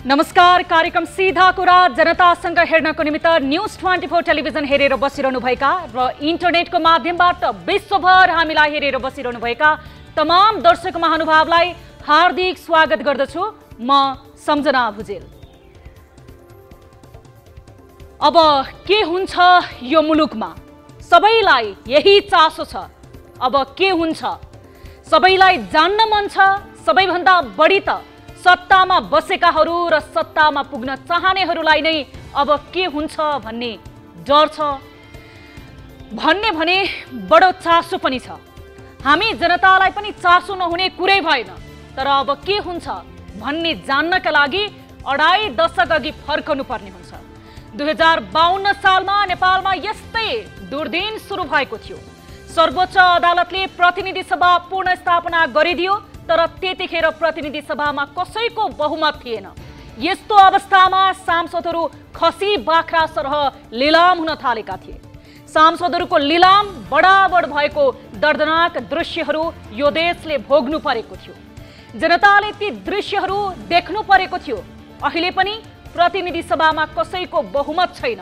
नमस्कार। कार्यक्रम सीधा कुरा जनतासँग हेर्नको निमित्त न्यूज 24 टेलिभिजन हेरेर बसिरहनु भएका र इन्टरनेटको माध्यमबाट विश्वभर हामीलाई हेरेर बसिरहनु भएका तमाम दर्शक महानुभावलाई हार्दिक स्वागत गर्दछु। म सम्झना भुजेल। अब के हुन्छ यो मुलुकमा सबैलाई यही चासो छ। अब के हुन्छ सबैलाई जान्न मन छ। सबैभन्दा बढी त सत्तामा बसेकाहरू र सत्तामा पुग्न चाहनेहरूलाई नै अब के हुन्छ भन्ने डर छ भन्ने भने बडो चासो पनि छ। हामी जनतालाई पनि चासो नहुने कुरै भएन। तर अब के हुन्छ भन्ने जान्नका लागि अढाई दशक अघि फर्कनु पर्ने हुन्छ। 2052 सालमा नेपालमा यस्तै दुर्दिन सुरु भएको थियो। सर्वोच्च अदालतले प्रतिनिधि सभा पुनर्स्थापना गरिदियो, तर त्यतिखेर प्रतिनिधि सभामा कसैको बहुमत थिएन। यस्तो अवस्थामा सांसदहरू खसी बाख्रा सरह लिलाम हुन थालेका थिए। सांसदहरूको लिलाम बराबर भएको दर्दनाक दृश्यहरू यो देशले भोग्नु परेको थियो। जनताले ती दृश्यहरू देख्नु परेको थियो। अहिले पनि प्रतिनिधि सभामा कसैको बहुमत छैन।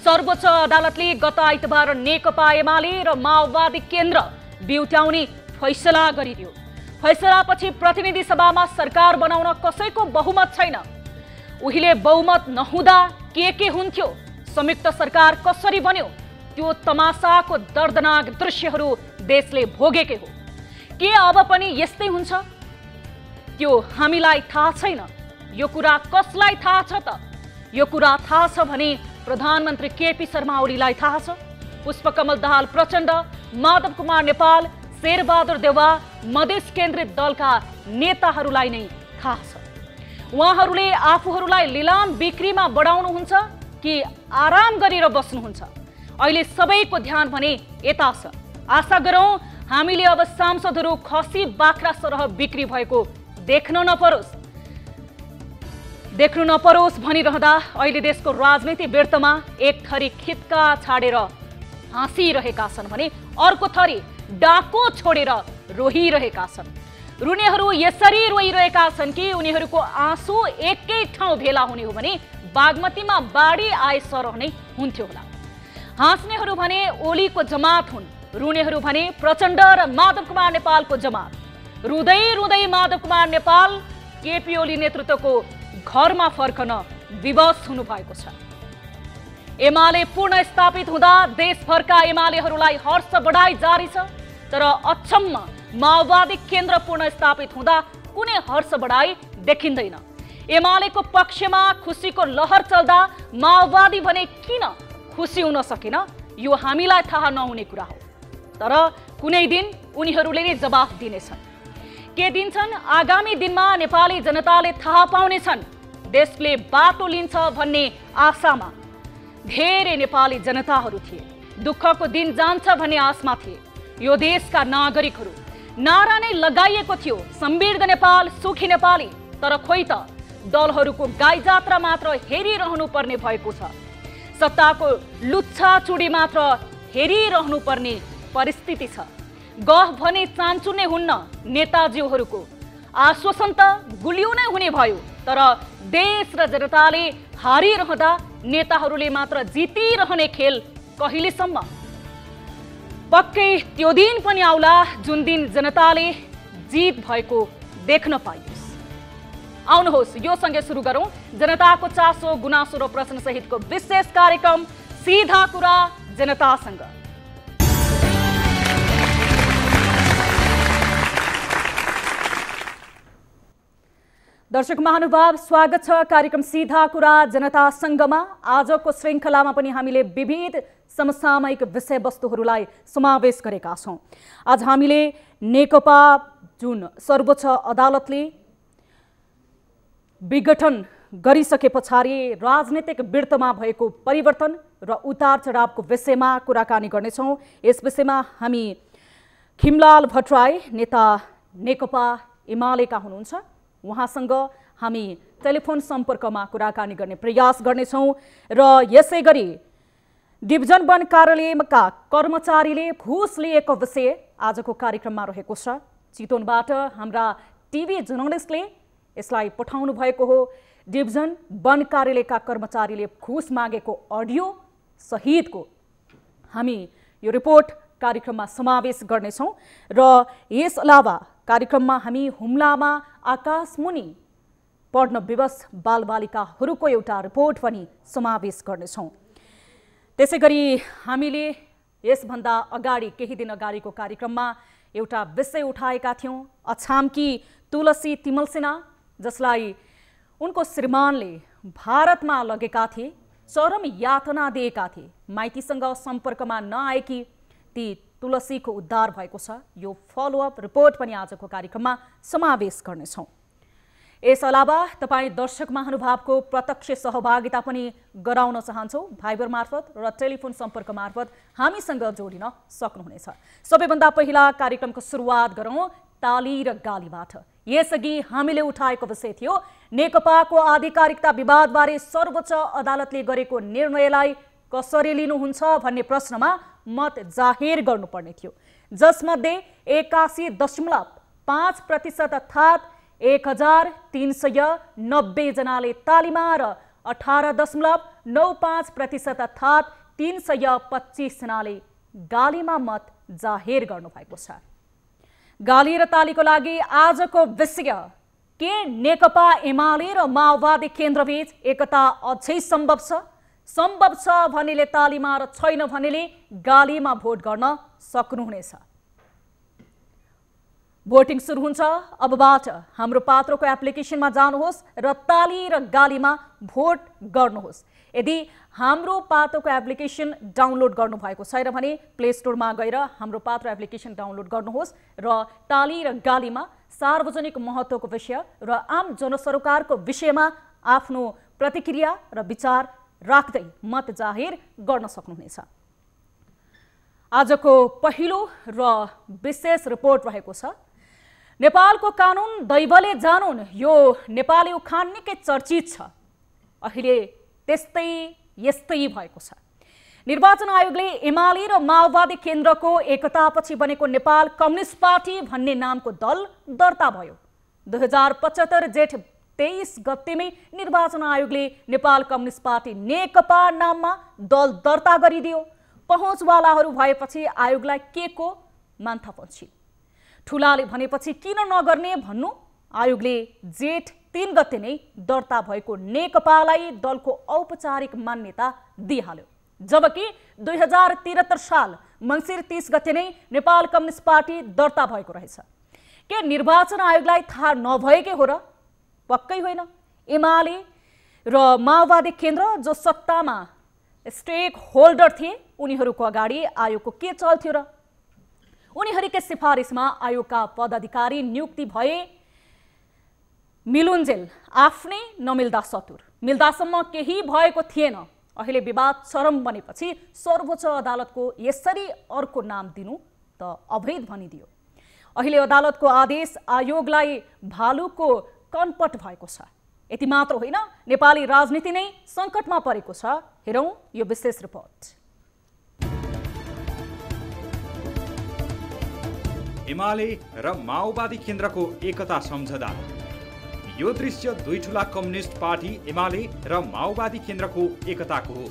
सर्वोच्च अदालतले गत आइतबार नेकपा एमाले र माओवादी केन्द्र बिउत्याउने फैसला गरिदियो। फैसलापछि प्रतिनिधि सभामा सरकार बनाउन कसैको बहुमत छैन। उहिले बहुमत नहुँदा के हुन्थ्यो, संयुक्त सरकार कसरी बन्यो, त्यो तमासाको दर्दनाक दृश्यहरू देशले भोगेकै हो। के अब पनि यस्तै हुन्छ त्यो हामीलाई थाहा छैन। यो कुरा कसलाई थाहा छ त? यो कुरा थाहा छ भने प्रधानमन्त्री केपी शर्मा ओलीलाई थाहा छ। पुष्पकमल दाहाल प्रचण्ड, माधव कुमार नेपाल, शेरबहादुर देउवा, मधेस केन्द्रित दलका नेताहरूलाई नै थाहा छ। उहाँहरूले आफूहरूलाई लिलाम बिक्रीमा बढाउनुहुन्छ कि आराम गरेर बस्नुहुन्छ? अहिले सबैको ध्यान भने यता छ। आशा गरौँ हामीले अब सांसदहरू खसी बाख्रा सरह बिक्री भएको देख्नु नपरोस् भनिरहँदा अहिले देशको राजनीति वृत्तमा एक थरी खित्का छाडेर हाँसिरहेका छन् भने अर्को थरी डाको छोडेर रोहिरहेका छन्। रुनेहरू यसरी रोइरहेका छन् कि उनीहरूको आँसु एकै ठाउँ भेला हुने हो भने बागमतीमा बाढी आए सरह नै हुन्थ्यो होला। हाँस्नेहरू भने ओलीको जमात हुन्, रुनेहरू भने प्रचण्ड र माधव कुमार नेपालको जमात। रुँदै रुँदै माधव कुमार नेपाल केपी ओली नेतृत्वको घरमा फर्कन विवश हुनु भएको छ। एमाले पुनर्स्थापित हुँदा देशभरका एमालेहरूलाई हर्ष बढाई जारी छ। तर अचम्म माओवादी केन्द्र पुनर्स्थापित हुँदा कुनै हर्ष बढाई देखिँदैन। एमालेको पक्षमा खुसीको लहर चल्दा माओवादी भने किन खुसी हुन सकेन, यो हामीलाई थाहा नहुने कुरा हो। तर कुनै दिन उनीहरूले नै जवाफ दिनेछन्। के दिन्छन्? आगामी दिनमा नेपाली जनताले थाहा पाउनेछन्। देशले बाटो लिन्छ भन्ने आशामा धेरै नेपाली जनताहरू थिए। दुःखको दिन जान्छ भन्ने आशमा थिए यो देशका नागरिकहरू। नारा नै लगाइएको थियो, समृद्ध नेपाल, सुखी नेपाली। तर खोइ त दलहरूको गाई जात्रा मात्र हेरिरहनु पर्ने भएको छ। सत्ताको लुच्छा चुडी मात्र हेरिरहनु पर्ने परिस्थिति छ। गफ भने चान्चु नै हुन्न नेताजीहरूको। आश्वासन त गुलियो नै हुने भयो। तर देश र जनताले हारिरहँदा नेताहरूले मात्र जितिरहने खेल कहिलेसम्म? पक्कै त्यो दिन पनि आउला जुन दिन जनताले जित भएको देख्न पाइयोस्। आउनुहोस् यो सँगै सुरु गरौँ जनताको चासो, गुनासो र प्रश्न सहितको विशेष कार्यक्रम सीधा कुरा जनतासँग। दर्शक महानुभाव, स्वागत छ कार्यक्रम सीधा कुरा जनतासँगमा। आजको श्रृङ्खलामा पनि हामीले विविध समसामयिक विषयवस्तुहरूलाई समावेश गरेका छौँ। आज हामीले नेकपा जुन सर्वोच्च अदालतले विघटन गरिसके पछाडि राजनीतिक वृत्तमा भएको परिवर्तन र उतार चढावको विषयमा कुराकानी गर्नेछौँ। यस विषयमा हामी खिमलाल भट्टराई, नेता नेकपा एमालेका हुनुहुन्छ, उहाँसँग हामी टेलिफोन सम्पर्कमा कुराकानी गर्ने प्रयास गर्नेछौँ। र यसै गरी डिभिजन 1 कार्यालयका कर्मचारीले घुस लिएको विषय आजको कार्यक्रममा रहेको छ। चितवनबाट हाम्रा टिभी जर्नलिस्टले यसलाई पठाउनु भएको हो। डिभिजन वन कार्यालयका कर्मचारीले घुस मागेको अडियो सहितको हामी यो रिपोर्ट कार्यक्रममा समावेश गर्नेछौँ र यस अलावा कार्यक्रममा हामी हुम्लामा आकाशमुनि पढ्न विवश बालबालिकाहरूको एउटा रिपोर्ट पनि समावेश गर्नेछौँ। त्यसैगरी हामीले यसभन्दा अगाडि केही दिन अगाडिको कार्यक्रममा एउटा विषय उठाएका थियौँ, अछामकी तुलसी तिमल सिन्हा, जसलाई उनको श्रीमानले भारतमा लगेका थिए, चरम यातना दिएका थिए। माइतीसँग सम्पर्कमा नआएकी ती तुलसीको उद्धार भएको छ। यो फलोअप रिपोर्ट पनि आजको कार्यक्रममा समावेश गर्नेछौँ। यस अलावा तपाईँ दर्शक महानुभावको प्रत्यक्ष सहभागिता पनि गराउन चाहन्छौँ। भाइबर मार्फत र टेलिफोन सम्पर्क मार्फत हामीसँग जोडिन सक्नुहुनेछ। सबैभन्दा पहिला कार्यक्रमको सुरुवात गरौँ ताली र गालीबाट। यसअघि हामीले उठाएको विषय थियो नेकपाको आधिकारिकता विवादबारे सर्वोच्च अदालतले गरेको निर्णयलाई कसरी लिनुहुन्छ भन्ने प्रश्नमा मत जाहेर गर्नुपर्ने थियो, जसमध्ये 81.5% अर्थात् 1390 जनाले तालीमा र 18.95% अर्थात् 325 जनाले गालीमा मत जाहेर गर्नुभएको छ। गाली र तालीको लागि आजको विषय के नेकपा एमाले र माओवादी केन्द्रबीच एकता अझै सम्भव छ? सम्भव छ भनेले तालीमा र छैन भनेले गालीमा भोट गर्न सक्नुहुनेछ। भोटिङ सुरु हुन्छ अबबाट। हाम्रो पात्रोको एप्लिकेसनमा जानुहोस् र ताली र गालीमा भोट गर्नुहोस्। यदि हाम्रो पात्रोको एप्लिकेसन डाउनलोड गर्नुभएको छैन भने प्ले स्टोरमा गएर हाम्रो पात्रो एप्लिकेसन डाउनलोड गर्नुहोस् र ताली र गालीमा सार्वजनिक महत्त्वको विषय र आम जनसरोकारको विषयमा आफ्नो प्रतिक्रिया र विचार राख्दै मत जाहेर गर्न सक्नुहुनेछ। आजको पहिलो र विशेष रिपोर्ट रहेको छ नेपालको कानुन दैवले जानुन्। यो नेपाली उखान निकै चर्चित छ। अहिले त्यस्तै यस्तै भएको छ। निर्वाचन आयोगले एमाले र माओवादी केन्द्रको एकतापछि बनेको नेपाल कम्युनिस्ट पार्टी भन्ने नामको दल दर्ता भयो। 2075 जेठ 23 गतेमै निर्वाचन आयोगले नेपाल कम्युनिस्ट पार्टी नेकपा नाममा दल दर्ता गरिदियो। पहुँचवालाहरू भएपछि आयोगलाई के को मान्थापछि? ठुलाले भनेपछि किन नगर्ने भन्नु? आयोगले जेठ 3 गते नै दर्ता भएको नेकपालाई दलको औपचारिक मान्यता दिइहाल्यो, जबकि 2073 साल मङ्सिर 30 गते नै नेपाल कम्युनिस्ट पार्टी दर्ता भएको रहेछ। के निर्वाचन आयोगलाई थाहा नभएकै हो र? पक्कै होइन। एमाले र माओवादी केन्द्र जो सत्तामा स्टेक होल्डर थिए उनीहरूको अगाडि आयोगको के चल्थ्यो र? उनीहरूकै सिफारिसमा आयोगका पदाधिकारी नियुक्ति भए मिलुन्जेल आफ्नै नमिल्दा सतुर। मिल्दासम्म केही भएको थिएन। अहिले विवाद चरम बनेपछि सर्वोच्च अदालतको यसरी अर्को नाम दिनु त अवैध भनिदियो। अहिले अदालतको आदेश आयोगलाई भालुको कनपट भएको छ। यति मात्र होइन, नेपाली राजनीति नै सङ्कटमा परेको छ। हेरौँ यो विशेष रिपोर्ट। एमाले र माओवादी केन्द्रको एकता सम्झौता। यो दृश्य दुई ठुला कम्युनिस्ट पार्टी एमाले र माओवादी केन्द्रको एकताको हो।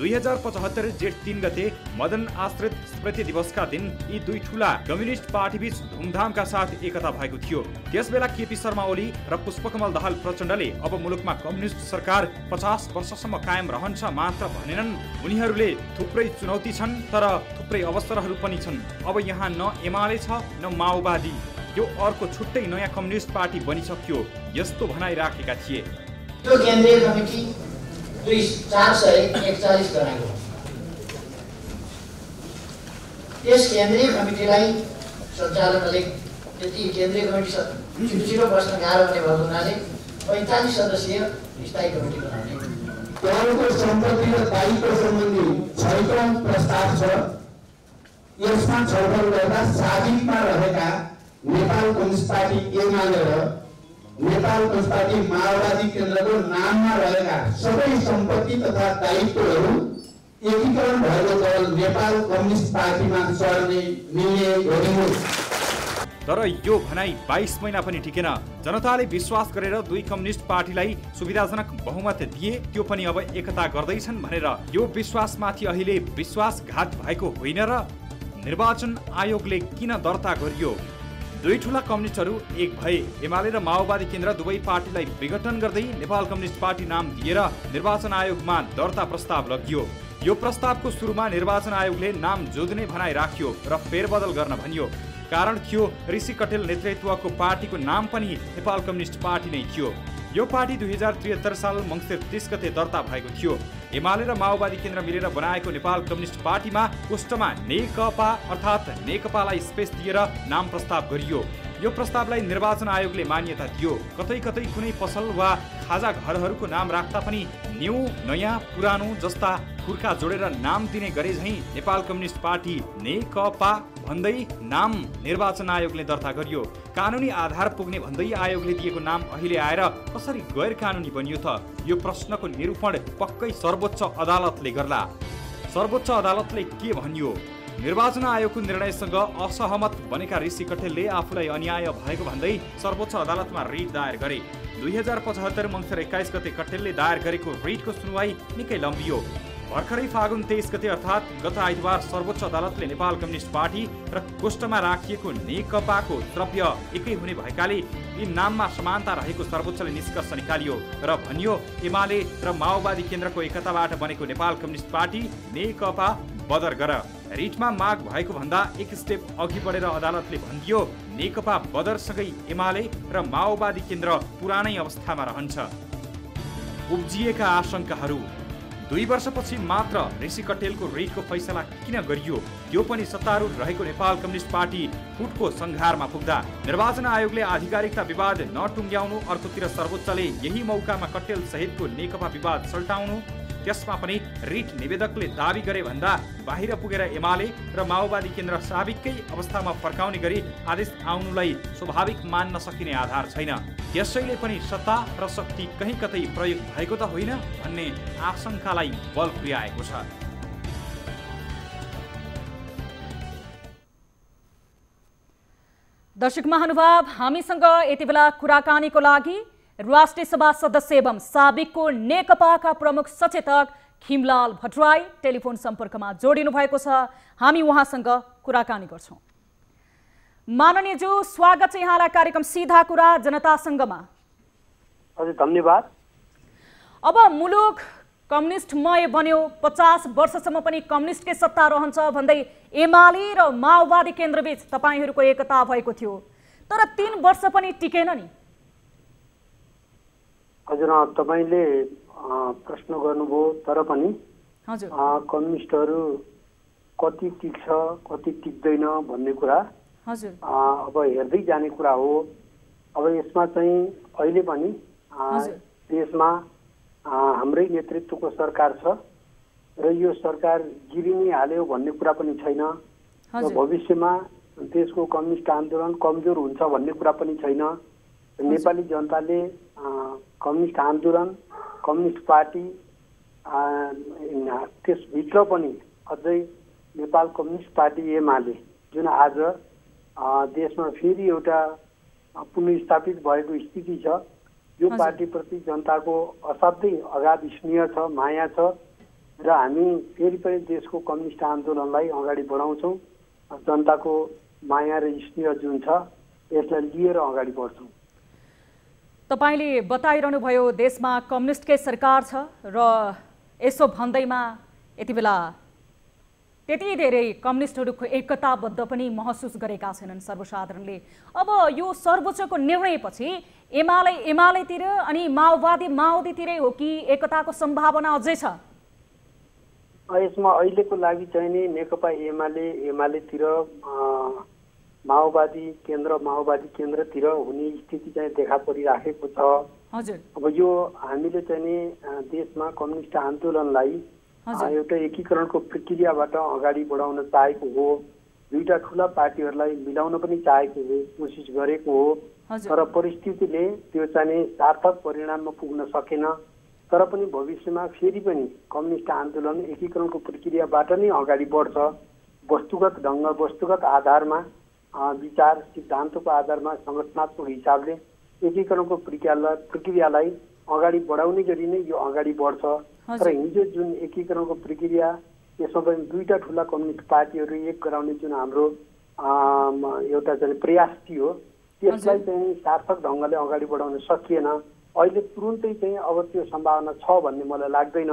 2075 जेठ 3 गते मदन आश्रित स्मृति दिवसका दिन यी दुई ठुला कम्युनिस्ट पार्टीबीच धुमधामका साथ एकता भएको थियो। त्यसबेला केपी शर्मा ओली र पुष्पकमल दाहाल प्रचण्डले अब मुलुकमा कम्युनिस्ट सरकार 50 वर्षसम्म कायम रहन्छ मात्र भनेनन्। उनीहरूले थुप्रै चुनौती छन् तर थुप्रै अवसरहरू पनि छन्। अब यहाँ न एमाले छ न माओवादी, यो अर्को छुट्टै नयाँ कम्युनिस्ट पार्टी बनिसक्यो, यस्तो भनाइराखेका थिए। त्यो केन्द्रीय कमिटी 441 जनाको त्यस केन्द्रीय कमिटीलाई सञ्चालन अलिक त्यति केन्द्रीय कमिटी छिटो बस्न गाह्रो हुने भएको हुनाले 45 सदस्यीय स्थायी कमिटी बनाउने। उहाँको सम्पत्ति र दायित्व सम्बन्धी छैटौं प्रस्ताव छ। यसमा छलफल गर्दा साजिकमा रहेका नेपाल कम्युनिस्ट पार्टी एमाले र नेपाल कम्युनिस्ट पार्टी माओवादी केन्द्रको नाममा रहेका सबै सम्पत्ति तथा दायित्वहरू एकीकरण भएको दल नेपाल कम्युनिस्ट पार्टीमा सर्ने मिल्ने गरियो। तर यो भनाइ 22 महिना पनि टिकेन। जनताले विश्वास गरेर दुई कम्युनिस्ट पार्टीलाई सुविधाजनक बहुमत दिए, त्यो पनि अब एकता गर्दैछन् भनेर यो विश्वासमाथि अहिले विश्वासघात भएको होइन र? निर्वाचन आयोगले किन दर्ता गरियो? दुई ठूला कम्युनिस्टहरू एक भए। एमाले र माओवादी केन्द्र दुवै पार्टीलाई विघटन गर्दै नेपाल कम्युनिस्ट पार्टी नाम दिएर निर्वाचन आयोगमा दर्ता प्रस्ताव लगियो। यो प्रस्तावको सुरुमा निर्वाचन आयोगले नाम जोड्ने भनाइ राख्यो र फेरबदल गर्न भनियो। कारण थियो ऋषि कटेल नेतृत्वको पार्टीको नाम पनि नेपाल कम्युनिस्ट पार्टी नै थियो। यो पार्टी 2073 साल मङ्सिर 30 गते दर्ता भएको थियो। एमाले र माओवादी केन्द्र मिलेर बनाएको नेपाल कम्युनिस्ट पार्टीमा पुष्टमा नेकपा अर्थात् नेकपालाई स्पेस दिएर नाम प्रस्ताव गरियो। यो प्रस्तावलाई निर्वाचन आयोगले मान्यता दियो। कतै कतै कुनै पसल वा खाजा घरहरूको नाम राख्दा पनि न्यू, नयाँ, पुरानो जस्ता पुर्खा जोडेर नाम दिने गरे झैँ नेपाल कम्युनिस्ट पार्टी नेकपा भन्दै नाम निर्वाचन आयोगले दर्ता गरियो। कानुनी आधार पुग्ने भन्दै आयोगले दिएको नाम अहिले आएर कसरी गैर कानुनी बनियो त? यो प्रश्नको निरूपण पक्कै सर्वोच्च अदालतले गर्ला। सर्वोच्च अदालतले के भन्यो? निर्वाचन आयोगको निर्णयसँग असहमत बनेका ऋषि कटेलले आफूलाई अन्याय भएको भन्दै सर्वोच्च अदालतमा रिट दायर गरे। 2075 मङ्सिर 21 गते कटेलले दायर गरेको रिटको सुनवाई निकै लम्बियो। भर्खरै फागुन 23 गते अर्थात् गत आइतबार सर्वोच्च अदालतले नेपाल कम्युनिस्ट पार्टी र कोष्टमा राखिएको नेकपाको द्रव्य एकै हुने भएकाले यी नाममा समानता रहेको सर्वोच्चले निष्कर्ष निकालियो र भनियो एमाले र माओवादी केन्द्रको एकताबाट बनेको नेपाल कम्युनिस्ट पार्टी नेकपा बदर गर। रिटमा माग भएको भन्दा एक स्टेप अघि बढेर अदालतले भनिदियो नेकपा बदरसँगै एमाले र माओवादी केन्द्र पुरानै अवस्थामा रहन्छ। उब्जिएका आशंकाहरू। 2 वर्षपछि मात्र ऋषि कटेलको रिटको फैसला किन गरियो? त्यो पनि सत्तारूढ रहेको नेपाल कम्युनिस्ट पार्टी फुटको संघारमा पुग्दा। निर्वाचन आयोगले आधिकारिकता विवाद नटुङ्ग्याउनु, अर्कोतिर सर्वोच्चले यही मौकामा कटेल सहितको नेकपा विवाद सल्टाउनु, त्यसमा पनि रिट निवेदकले दाबी गरे भन्दा बाहिर पुगेर एमाले र माओवादी केन्द्र स्वाभाविकै अवस्थामा फर्काउने गरी आदेश आउनुलाई स्वाभाविक मान्न सकिने आधार छैन। त्यसैले पनि सत्ता र शक्ति कहीँ कतै प्रयोग भएको त होइन भन्ने आशंकालाई बल पुर्याएको छ। दर्शक महानुभाव, हामीसँग यति बेला कुराकानीको लागि राष्ट्रिय सभा सदस्य एवं साबिकको नेकपाका प्रमुख सचेतक खिमलाल भट्टराई टेलिफोन सम्पर्कमा जोडिनु भएको छ। हामी उहाँसँग कुराकानी गर्छौं। माननीयज्यू, स्वागत छ यहाँलाई कार्यक्रम सीधा कुरा जनतासँगमा। हजुर, धन्यवाद। अब मुलुक कम्युनिस्टमय बन्यो, 50 वर्षसम्म पनि कम्युनिस्टकै सत्ता रहन्छ भन्दै एमाले र माओवादी केन्द्रबीच तपाईहरूको एकता भएको थियो, तर 3 वर्ष पनि टिकेन नि। हजुर, तपाईले प्रश्न गर्नुभयो, तर पनि हजुर कम्युनिस्टहरू कति टिक्छ कति टिक्दैन भन्ने कुरा हजुर अब हेर्दै जाने कुरा हो। अब यसमा चाहिँ अहिले पनि देशमा हाम्रै नेतृत्वको सरकार छ र यो सरकार गिरिनै हाल्यो भन्ने कुरा पनि छैन। र भविष्यमा देशको कम्युनिस्ट आन्दोलन कमजोर हुन्छ भन्ने कुरा पनि छैन। नेपाली जनताले कम्युनिस्ट आन्दोलन, कम्युनिस्ट पार्टी, त्यसभित्र पनि अझै नेपाल कम्युनिस्ट पार्टी एमाले जुन आज देशमा फेरि एउटा पुनर्स्थापित भएको स्थिति छ, यो पार्टीप्रति जनताको असाध्यै अगाध स्नेह छ, माया छ र हामी फेरि पनि देशको कम्युनिस्ट आन्दोलनलाई अगाडि बढाउँछौँ। जनताको माया र स्नेह जुन छ यसलाई लिएर अगाडि बढ्छौँ। तपाईले बताइरहनु भयो देशमा कम्युनिस्टकै सरकार छ र यसो भन्दैमा यति बेला त्यति धेरै कम्युनिस्टहरूको एकताबद्ध पनि महसुस गरेका छैनन् सर्वसाधारणले। अब यो सर्वोच्चको निर्णयपछि एमालेतिर अनि माओवादीतिरै हो कि एकताको सम्भावना अझै छ? यसमा अहिलेको लागि चाहिँ नि नेकपा एमालेतिर माओवादी केन्द्रतिर हुने स्थिति चाहिँ देखा परिराखेको छ। हजुर, अब यो हामीले चाहिँ नि देशमा कम्युनिस्ट आन्दोलनलाई एउटा एकीकरणको प्रक्रियाबाट अगाडि बढाउन चाहेको हो। दुईटा ठुला पार्टीहरूलाई मिलाउन पनि चाहेको हो, कोसिस गरेको हो, तर परिस्थितिले त्यो चाहिँ सार्थक परिणाममा पुग्न सकेन। तर पनि भविष्यमा फेरि पनि कम्युनिस्ट आन्दोलन एकीकरणको प्रक्रियाबाट नै अगाडि बढ्छ। वस्तुगत ढङ्ग, वस्तुगत आधारमा विचार सिद्धान्तको आधारमा सङ्गठनात्मक हिसाबले एकीकरणको प्रक्रियालाई अगाडि बढाउने गरी नै यो अगाडि बढ्छ। तर हिजो जुन एकीकरणको प्रक्रिया यसमा पनि दुईटा ठुला कम्युनिस्ट पार्टीहरू एक गराउने जुन हाम्रो एउटा चाहिँ प्रयास थियो त्यसलाई चाहिँ सार्थक ढङ्गले अगाडि बढाउन सकिएन। अहिले तुरुन्तै चाहिँ अब त्यो सम्भावना छ भन्ने मलाई लाग्दैन।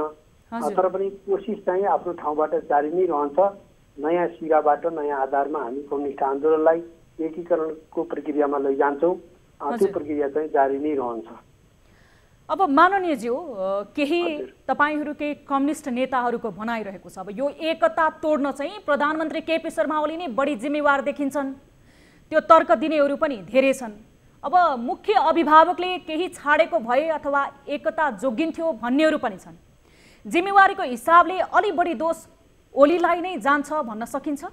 तर पनि कोसिस चाहिँ आफ्नो ठाउँबाट जारी नै रहन्छ। नयाँ सिराबाट नयाँ आधारमा हामी कम्युनिस्ट आन्दोलनलाई एकीकरणको प्रक्रियामा लैजान्छौँ। त्यो प्रक्रिया चाहिँ जारी नै रहन्छ। अब माननीयज्यू केही तपाईहरुकै कम्युनिस्ट नेताहरूको भनाइरहेको छ अब यो एकता तोड्न चाहिँ प्रधानमन्त्री केपी शर्मा ओली नै बढी जिम्मेवार देखिन्छन्। त्यो तर्क दिनेहरू पनि धेरै छन्। अब मुख्य अभिभावकले केही छाडेको भए अथवा एकता जोगिन्थ्यो भन्नेहरू पनि छन्। जिम्मेवारीको हिसाबले अलि बढी दोष ओलीलाई नै जान्छ भन्न सकिन्छ।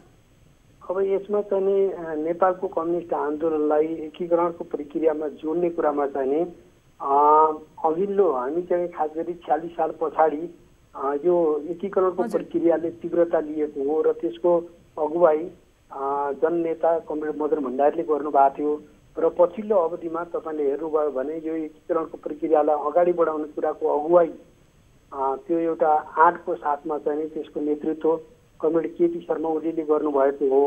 अब यसमा चाहिँ नेपालको कम्युनिस्ट आन्दोलनलाई एकीकरणको प्रक्रियामा जोड्ने कुरामा चाहिँ अघिल्लो हामी चाहिँ खास गरी 46 साल पछाडि यो एकीकरणको प्रक्रियाले तीव्रता लिएको हो र त्यसको अगुवाई जननेता कमरेड मदन भण्डारीले गर्नुभएको थियो र पछिल्लो अवधिमा तपाईँले हेर्नुभयो भने यो एकीकरणको प्रक्रियालाई अगाडि बढाउने कुराको अगुवाई त्यो एउटा आँटको साथमा चाहिँ त्यसको नेतृत्व कमरेड केपी शर्मा ओलीले गर्नुभएको हो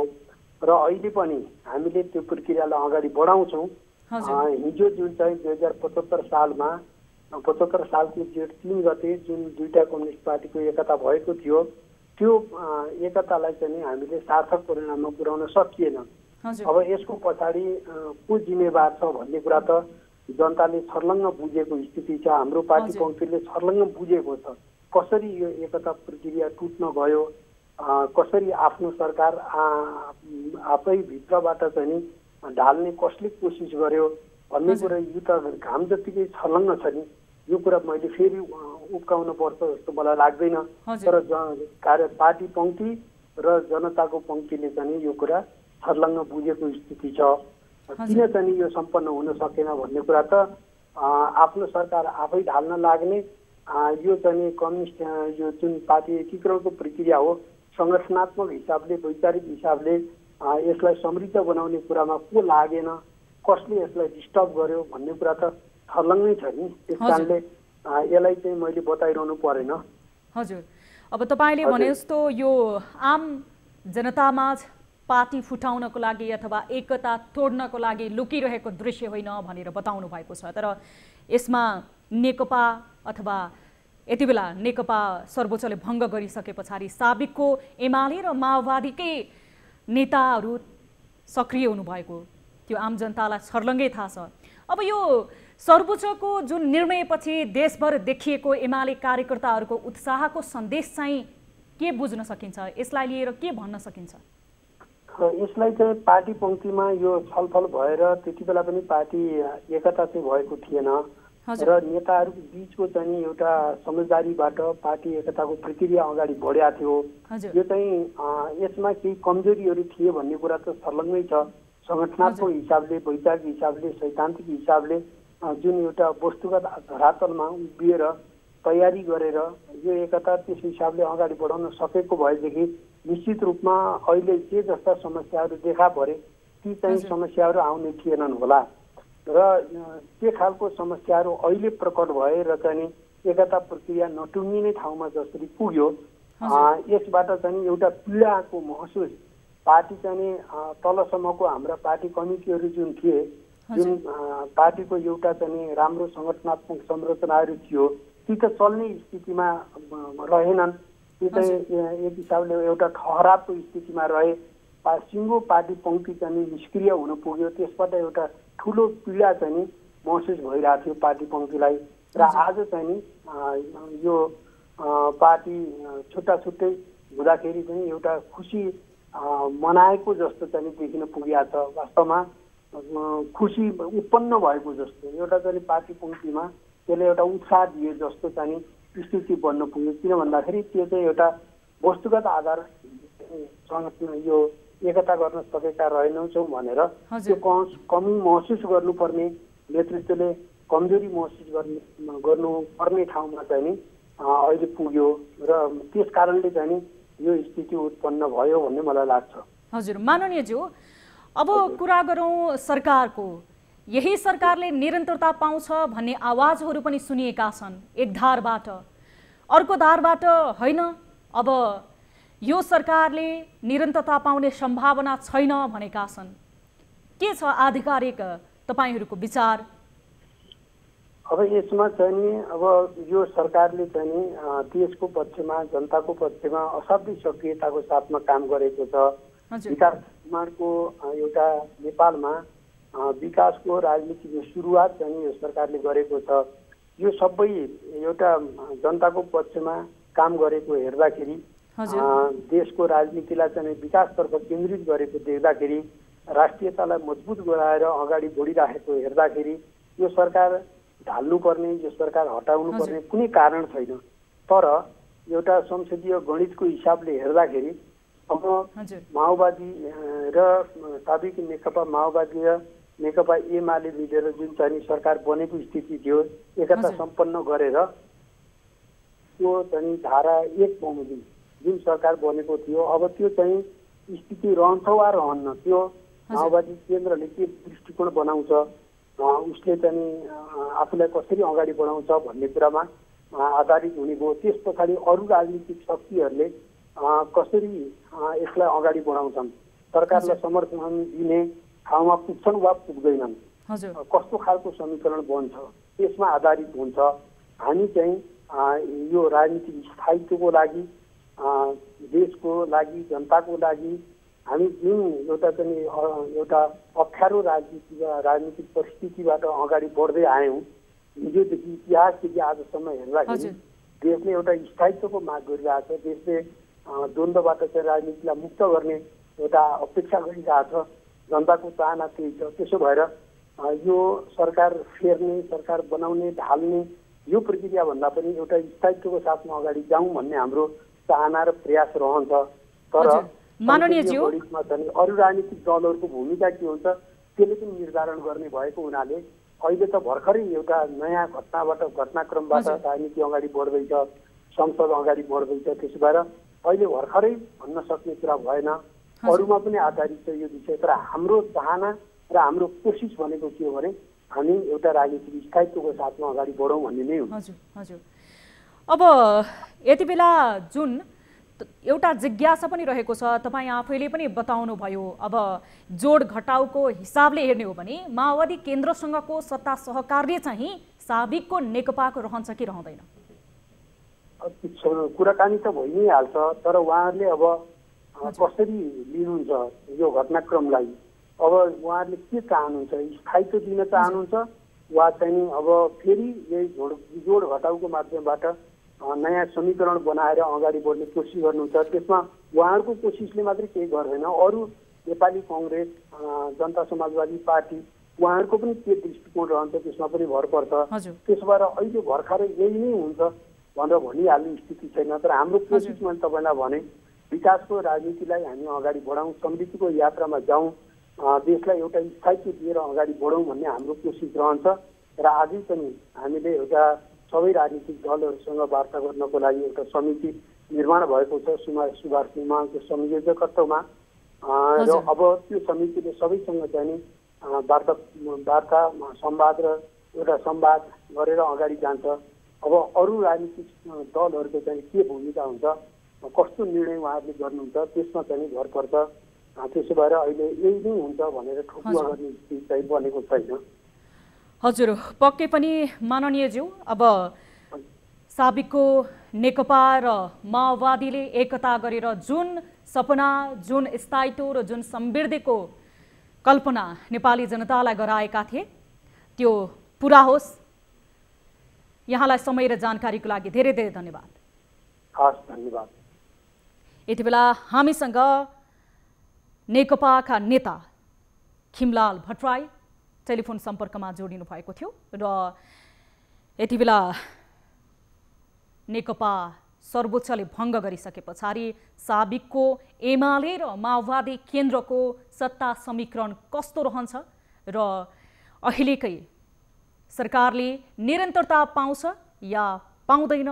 र अहिले पनि हामीले त्यो प्रक्रियालाई अगाडि बढाउँछौँ। हिजो जुन चाहिँ 2075 सालमा 75 सालको जेठ 3 गते जुन दुईटा कम्युनिस्ट पार्टीको एकता भएको थियो त्यो एकतालाई चाहिँ हामीले सार्थक परिणाममा पुर्याउन सकिएन। अब यसको पछाडि को जिम्मेवार छ भन्ने कुरा त जनताले छर्लङ्ग बुझेको स्थिति छ। हाम्रो पार्टी पङ्क्तिले छर्लङ्ग बुझेको छ कसरी यो एकता प्रक्रिया टुट्न गयो, कसरी आफ्नो सरकार आफै भित्रबाट चाहिँ ढाल्ने कसले कोसिस गर्यो भन्ने कुरा यो त घाम जतिकै छर्लङ्ग छ नि। यो कुरा मैले फेरि उब्काउन पर्छ जस्तो मलाई लाग्दैन। तर पार्टी पङ्क्ति र जनताको पङ्क्तिले चाहिँ यो कुरा छर्लङ्ग बुझेको स्थिति छ। किन चाहिँ यो सम्पन्न हुन सकेन भन्ने कुरा त आफ्नो सरकार आफै ढाल्न लाग्ने यो चाहिँ कम्युनिस्ट यो जुन पार्टी एकीकरणको प्रक्रिया हो सङ्गठनात्मक हिसाबले वैचारिक हिसाबले यसलाई समृद्ध बनाउने कुरामा को लागेन, कसले यसलाई डिस्टर्ब गर्यो भन्ने कुरा त छर्लङ्गै छ नि। त्यस कारणले यसलाई चाहिँ मैले बताइरहनु परेन। हजुर, अब तपाईँले भने जस्तो यो आम जनतामाझ पार्टी फुटाउनको लागि अथवा एकता तोड्नको लागि लुकिरहेको दृश्य होइन भनेर बताउनु भएको छ। तर यसमा नेकपा अथवा यति बेला नेकपा सर्वोच्चले भङ्ग गरिसके पछाडि साबिकको एमाले र माओवादीकै नेताहरू सक्रिय हुनुभएको त्यो आम जनतालाई छर्लङ्गै थाहा छ। अब यो सर्वोच्चको जुन निर्णयपछि देशभर देखिएको एमाले कार्यकर्ताहरूको उत्साहको सन्देश चाहिँ के बुझ्न सकिन्छ, यसलाई लिएर के भन्न सकिन्छ? यसलाई चाहिँ पार्टी पङ्क्तिमा यो छलफल भएर त्यति बेला पनि पार्टी एकता चाहिँ भएको थिएन र नेताहरूको बिचको चाहिँ एउटा समझदारीबाट पार्टी एकताको प्रक्रिया अगाडि बढेको थियो। यो चाहिँ यसमा केही कमजोरीहरू थिए भन्ने कुरा त छर्लङ्गै छ। सङ्गठनात्मक हिसाबले, वैचारिक हिसाबले, सैद्धान्तिक हिसाबले जुन एउटा वस्तुगत धरातलमा उभिएर तयारी गरेर यो एकता त्यस हिसाबले अगाडि बढाउन सकेको भएदेखि निश्चित रूपमा अहिले जे जस्ता समस्याहरू देखा परे ती चाहिँ समस्याहरू आउने थिएनन् होला र के खालको समस्याहरू अहिले प्रकट भए र चाहिँ एकता प्रक्रिया नटुङ्गिने ठाउँमा जसरी पुग्यो यसबाट चाहिँ एउटा पीडाको महसुस पार्टी चाहिँ तलसम्मको हाम्रा पार्टी कमिटीहरू जुन थिए, जुन पार्टीको एउटा चाहिँ राम्रो सङ्गठनात्मक संरचनाहरू थियो ती त चल्ने स्थितिमा रहेनन्। ती चाहिँ एक हिसाबले एउटा ठहरावको स्थितिमा रहे। सिङ्गो पार्टी पङ्क्ति चाहिँ निष्क्रिय हुन पुग्यो। त्यसबाट एउटा ठुलो पीडा चाहिँ महसुस भइरहेको थियो पार्टी पङ्क्तिलाई र आज चाहिँ यो पार्टी छुट्टा छुट्टै हुँदाखेरि चाहिँ एउटा खुसी मनाएको जस्तो चाहिँ देखिन पुगेको छ। वास्तवमा खुसी उत्पन्न भएको जस्तो एउटा चाहिँ पार्टी पङ्क्तिमा त्यसले एउटा उत्साह दिए जस्तो चाहिँ स्थिति बन्न पुग्यो। किन भन्दाखेरि त्यो चाहिँ एउटा वस्तुगत आधार यो एकता गर्न सकेका रहेनछौँ भनेर त्यो कमी महसुस गर्नुपर्ने नेतृत्वले कमजोरी महसुस गर्नुपर्ने ठाउँमा चाहिँ अहिले पुग्यो र त्यस कारणले चाहिँ यो स्थिति उत्पन्न भयो भन्ने मलाई लाग्छ। हजुर, माननीयज्यू अब कुरा गरौँ सरकारको, यही सरकारले निरन्तरता पाउँछ भन्ने आवाजहरू पनि सुनिएका छन् एक धारबाट। अर्को धारबाट होइन, अब यो सरकारले निरन्तरता पाउने सम्भावना छैन भनेका छन्। के छ आधिकारिक तपाईहरूको विचार? अब यसमा चाहिँ नि अब यो सरकारले चाहिँ नि देशको पक्षमा, जनताको पक्षमा असाध्यै सक्रियताको साथमा काम गरेको छ। विकास निर्माणको एउटा नेपालमा विकासको राजनीतिको सुरुवात चाहिँ यो सरकारले गरेको छ। यो सबै एउटा जनताको पक्षमा काम गरेको हेर्दाखेरि, देशको राजनीतिलाई चाहिँ विकासतर्फ केन्द्रित गरेको देख्दाखेरि, राष्ट्रियतालाई मजबुत गराएर अगाडि बढिराखेको हेर्दाखेरि यो सरकार ढाल्नुपर्ने, यो सरकार हटाउनुपर्ने कुनै कारण छैन। तर एउटा संसदीय गणितको हिसाबले हेर्दाखेरि अब माओवादी र साबिक नेकपा माओवादी र नेकपा एमाले मिलेर जुन चाहिँ सरकार बनेको स्थिति थियो, एकता सम्पन्न गरेर त्यो चाहिँ धारा 1 बमोजिम जुन सरकार बनेको थियो, अब त्यो चाहिँ स्थिति रहन्छ वा रहन्न, त्यो माओवादी केन्द्रले के दृष्टिकोण बनाउँछ, उसले चाहिँ आफूलाई कसरी अगाडि बढाउँछ भन्ने कुरामा आधारित हुने भयो। त्यस पछाडि अरू राजनीतिक शक्तिहरूले कसरी यसलाई अगाडि बढाउँछन्, सरकारलाई समर्थन दिने ठाउँमा पुग्छन् वा पुग्दैनन्, कस्तो खालको समीकरण बन्छ, त्यसमा आधारित हुन्छ। हामी चाहिँ यो राजनीतिक स्थायित्वको लागि, देशको लागि, जनताको लागि हामी जुन एउटा चाहिँ एउटा अप्ठ्यारो राजनीतिक परिस्थितिबाट अगाडि बढ्दै आयौँ, हिजोदेखि इतिहासदेखि आजसम्म हेर्दाखेरि देशले एउटा स्थायित्वको माग गरिरहेको छ। देशले द्वन्द्वबाट चाहिँ राजनीतिलाई मुक्त गर्ने एउटा अपेक्षा गरिरहेको छ। जनताको चाहना त्यही छ। त्यसो भएर यो सरकार फेर्ने, सरकार बनाउने, ढाल्ने यो प्रक्रियाभन्दा पनि एउटा स्थायित्वको साथमा अगाडि जाउँ भन्ने हाम्रो चाहना र प्रयास रहन्छ। तर माननीयज्यू, अरू राजनीतिक दलहरूको भूमिका के हुन्छ त्यसले पनि निर्धारण गर्ने भएको हुनाले अहिले त भर्खरै एउटा नयाँ घटनाक्रमबाट राजनीति अगाडि बढ्दैछ, संसद अगाडि बढ्दैछ। त्यसो भएर अहिले भर्खरै भन्न सक्ने कुरा भएन, अरूमा पनि आधारित छ यो विषय। तर हाम्रो चाहना र हाम्रो कोसिस भनेको के हो भने हामी एउटा राजनीतिक स्थायित्वको साथमा अगाडि बढौँ भन्ने नै हो। हजुर। अब यति बेला जुन एउटा जिज्ञासा पनि रहेको छ, तपाईँ आफैले पनि बताउनु भयो, अब जोड घटाउको हिसाबले हेर्ने हो भने माओवादी केन्द्रसँगको सत्ता सहकार्य चाहिँ साबिकको नेकपाको रहन्छ कि रहँदैन? कुराकानी त भइ नै हाल्छ, तर उहाँहरूले अब कसरी लिनुहुन्छ यो घटनाक्रमलाई, अब उहाँहरूले के चाहनुहुन्छ, स्थायित्व दिन चाहनुहुन्छ वा चाहिँ अब फेरि यही जोड घटाउको माध्यमबाट नयाँ समीकरण बनाएर अगाडि बढ्ने कोसिस गर्नुहुन्छ? त्यसमा उहाँहरूको कोसिसले मात्रै केही गर्दैन, अरू नेपाली कङ्ग्रेस, जनता समाजवादी पार्टी उहाँहरूको पनि के दृष्टिकोण रहन्छ त्यसमा पनि भर पर्छ। त्यसो भएर अहिले भर्खरै यही नै हुन्छ भनेर भनिहाल्ने स्थिति छैन। तर हाम्रो कोसिस मैले तपाईँलाई भने विकासको राजनीतिलाई हामी अगाडि बढाउँ, समृद्धिको यात्रामा जाउँ, देशलाई एउटा स्थायित्व दिएर अगाडि बढौँ भन्ने हाम्रो कोसिस रहन्छ। र आजै पनि हामीले एउटा सबै राजनीतिक दलहरूसँग वार्ता गर्नको लागि एउटा समिति निर्माण भएको छ सुभाष निमाको संयोजकत्वमा। र अब त्यो समितिले सबैसँग चाहिँ वार्ता संवाद र एउटा संवाद गरेर अगाडि जान्छ। अब अरू राजनीतिक दलहरूको चाहिँ के भूमिका हुन्छ, कस्तो निर्णय उहाँहरूले गर्नुहुन्छ त्यसमा चाहिँ भर पर्छ। त्यसो भएर अहिले यही नै हुन्छ भनेर ठोकुवा गर्ने स्थिति चाहिँ बनेको छैन। हजुर, पक्कै पनि माननीयज्यू, अब साबिकको नेकपा र माओवादीले एकता गरेर जुन सपना, जुन स्थायित्व र जुन समृद्धिको कल्पना नेपाली जनतालाई गराएका थिए त्यो पुरा होस्। यहाँलाई समय र जानकारीको लागि धेरै धेरै धन्यवाद। हस्, धन्यवाद। यति बेला हामीसँग नेकपाका नेता खिमलाल भट्टराई टेलिफोन सम्पर्कमा जोडिनु भएको थियो र यति बेला नेकपा सर्वोच्चले भङ्ग गरिसके पछाडि साबिकको एमाले र माओवादी केन्द्रको सत्ता समीकरण कस्तो रहन्छ र अहिलेकै सरकारले निरन्तरता पाउँछ या पाउँदैन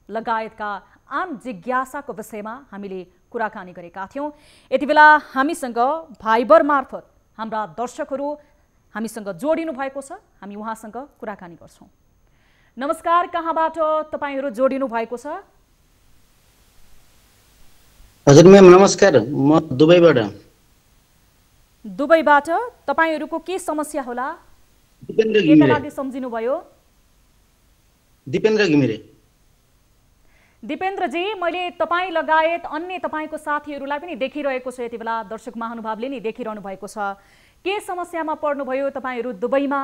लगायतका आम जिज्ञासाको विषयमा हामीले कुराकानी गरेका थियौँ। यति बेला हामीसँग भाइबर मार्फत हाम्रा दर्शकहरू हामीसँग जोडिनु भएको छ, हामी उहाँसँग कुराकानी गर्छौँ। नमस्कार, कहाँबाट तपाईहरु जोडिनु भएको छ? हजुर म्याम नमस्कार, म दुबईबाट। दुबईबाट तपाईहरुको के समस्या होला? दिपेन्द्र केका लागि सम्झिनु भयो? दिपेन्द्र घिमिरे। दिपेन्द्र जी, मैले तपाई लगायत अन्य तपाईको साथीहरूलाई पनि देखिरहेको छु, यति बेला दर्शक महानुभावले नि देखिरहनु भएको छ। के समस्यामा पर्नु भयो तपाईहरु दुबईमा?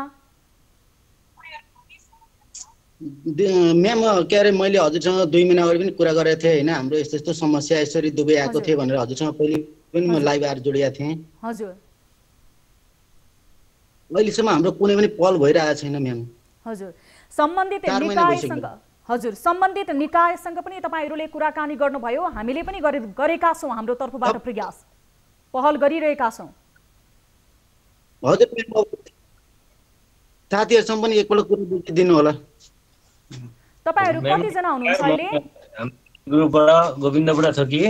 म्याम के अरे मैले हजुरसँग 2 महिना अगाडि पनि कुरा गरेको थिएँ हैन, हाम्रो यस्तो यस्तो समस्या यसरी दुबई आएको थियो भनेर हजुरसँग पहिले पनि म लाइभ आएर जोडिएको थिएँ। हजुर। अहिलेसम्म हाम्रो कुनै पनि पल भइरहेको छैन म्याम। हजुर। सम्बन्धित निकायसँग पनि तपाईहरुले कुराकानी गर्नुभयो, हामीले पनि गरेका छौं, हाम्रो तर्फबाट प्रयास पहल गरिरहेका छौं। हजुर म्याम, साथीहरुसँग पनि एकपल्ट कुरा बुझिदिनु होला। तपाईहरु कति जना हुनुहुन्छ अहिले? ग्रुपबाट गोविन्द बुढा छ कि?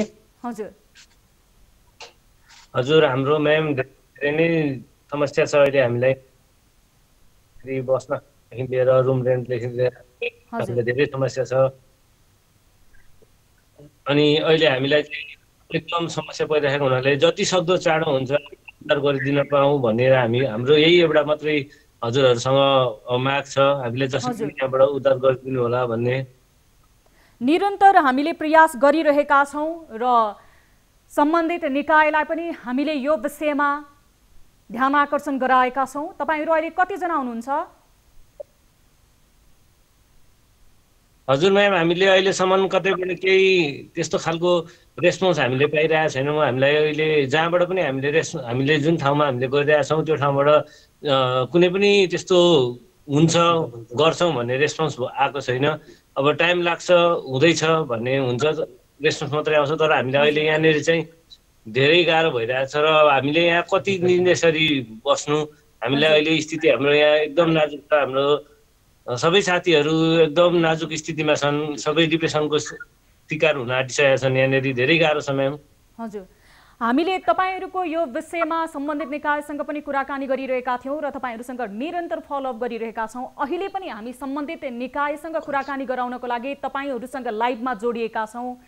हजुर। हजुर, हाम्रो म्याम धेरै नै समस्या छ अहिले हामीलाई। बस्न लिएर रुम रेन्टदेखि लिएर हामीलाई धेरै समस्या छ। अनि अहिले हामीलाई एकदम समस्या परिरहेको हुनाले जति सक्दो चाँडो हुन्छ उद्धार गरिदिन पाऊँ भनेर हाम्रो यही एउटा मात्रै हजुरहरुसँग माग छ, हामीले जसरी यहाँबाट उद्धार गरिदिनु होला भन्ने। निरन्तर हामीले प्रयास गरिरहेका छौं र सम्बन्धित निकायलाई पनि हामीले यो विषयमा ध्यान आकर्षण गराएका छौं। तपाईहरु अहिले कति जना हुनुहुन्छ? हजुर म्याम, हामीले अहिलेसम्म कतैबाट केही त्यस्तो खालको रेस्पोन्स हामीले पाइरहेको छैनौँ। हामीलाई अहिले जहाँबाट पनि हामीले जुन ठाउँमा हामीले गरिरहेका छौँ त्यो ठाउँबाट कुनै पनि त्यस्तो हुन्छ गर्छौँ भन्ने रेस्पोन्स आएको छैन। अब टाइम लाग्छ, हुँदैछ भन्ने हुन्छ, रेस्पोन्स मात्रै आउँछ। तर हामीले अहिले यहाँनिर चाहिँ धेरै गाह्रो भइरहेछ र हामीले यहाँ कति दिन यसरी बस्नु, हामीलाई अहिले स्थिति हाम्रो यहाँ एकदम नाजुक छ। हाम्रो सबै साथीहरू एकदम नाजुक स्थितिमा छन्, सबै डिप्रेसनको शिकार हुन आँटिसकेका छन्। यहाँनिर धेरै गाह्रो छ म्याम। हजुर, हामीले तपाईहरुको यो विषयमा सम्बन्धित निकायसँग पनि कुराकानी गरिरहेका थियौं र तपाईहरुसँग निरन्तर फलोअप गरिरहेका छौं। अहिले पनि हामी सम्बन्धित निकायसँग कुराकानी गराउनको लागि तपाईहरुसँग लाइभमा जोडिएका छौं।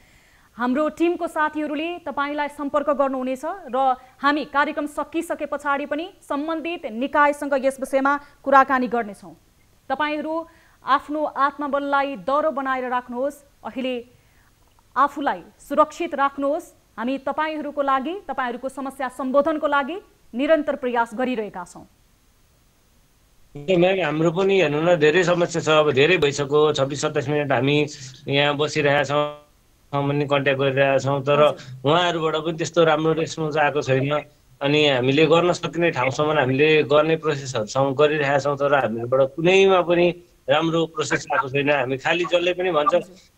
हाम्रो टिमको साथीहरूले तपाईलाई सम्पर्क गर्नुहुनेछ र हामी कार्यक्रम सकिसके पछाडि पनि सम्बन्धित निकायसँग यस विषयमा कुराकानी गर्नेछौं। तपाईहरु आफ्नो आत्मबललाई दह्रो बनाएर राख्नुहोस्, अहिले आफूलाई सुरक्षित राख्नुहोस्। हामी तपाईहरुको लागि, तपाईहरुको समस्या सम्बोधनको लागि निरन्तर प्रयास गरिरहेका छौं। म्याम, हाम्रो पनि हेर्नु न धेरै समस्या छ। अब धेरै भइसक्यो, 26-27 मिनेट हामी यहाँ बसिरहेका छौँ, पनि कन्ट्याक्ट गरिरहेका छौँ, तर उहाँहरूबाट पनि त्यस्तो राम्रो रेस्पोन्स आएको छैन। अनि हामीले गर्न सकिने ठाउँसम्म हामीले गर्ने प्रोसेसहरुसँग गरिरहेका छौँ, तर हामीबाट कुनैमा पनि राम्रो प्रोसेस आएको छैन। हामी खाली जसले पनि भन्छ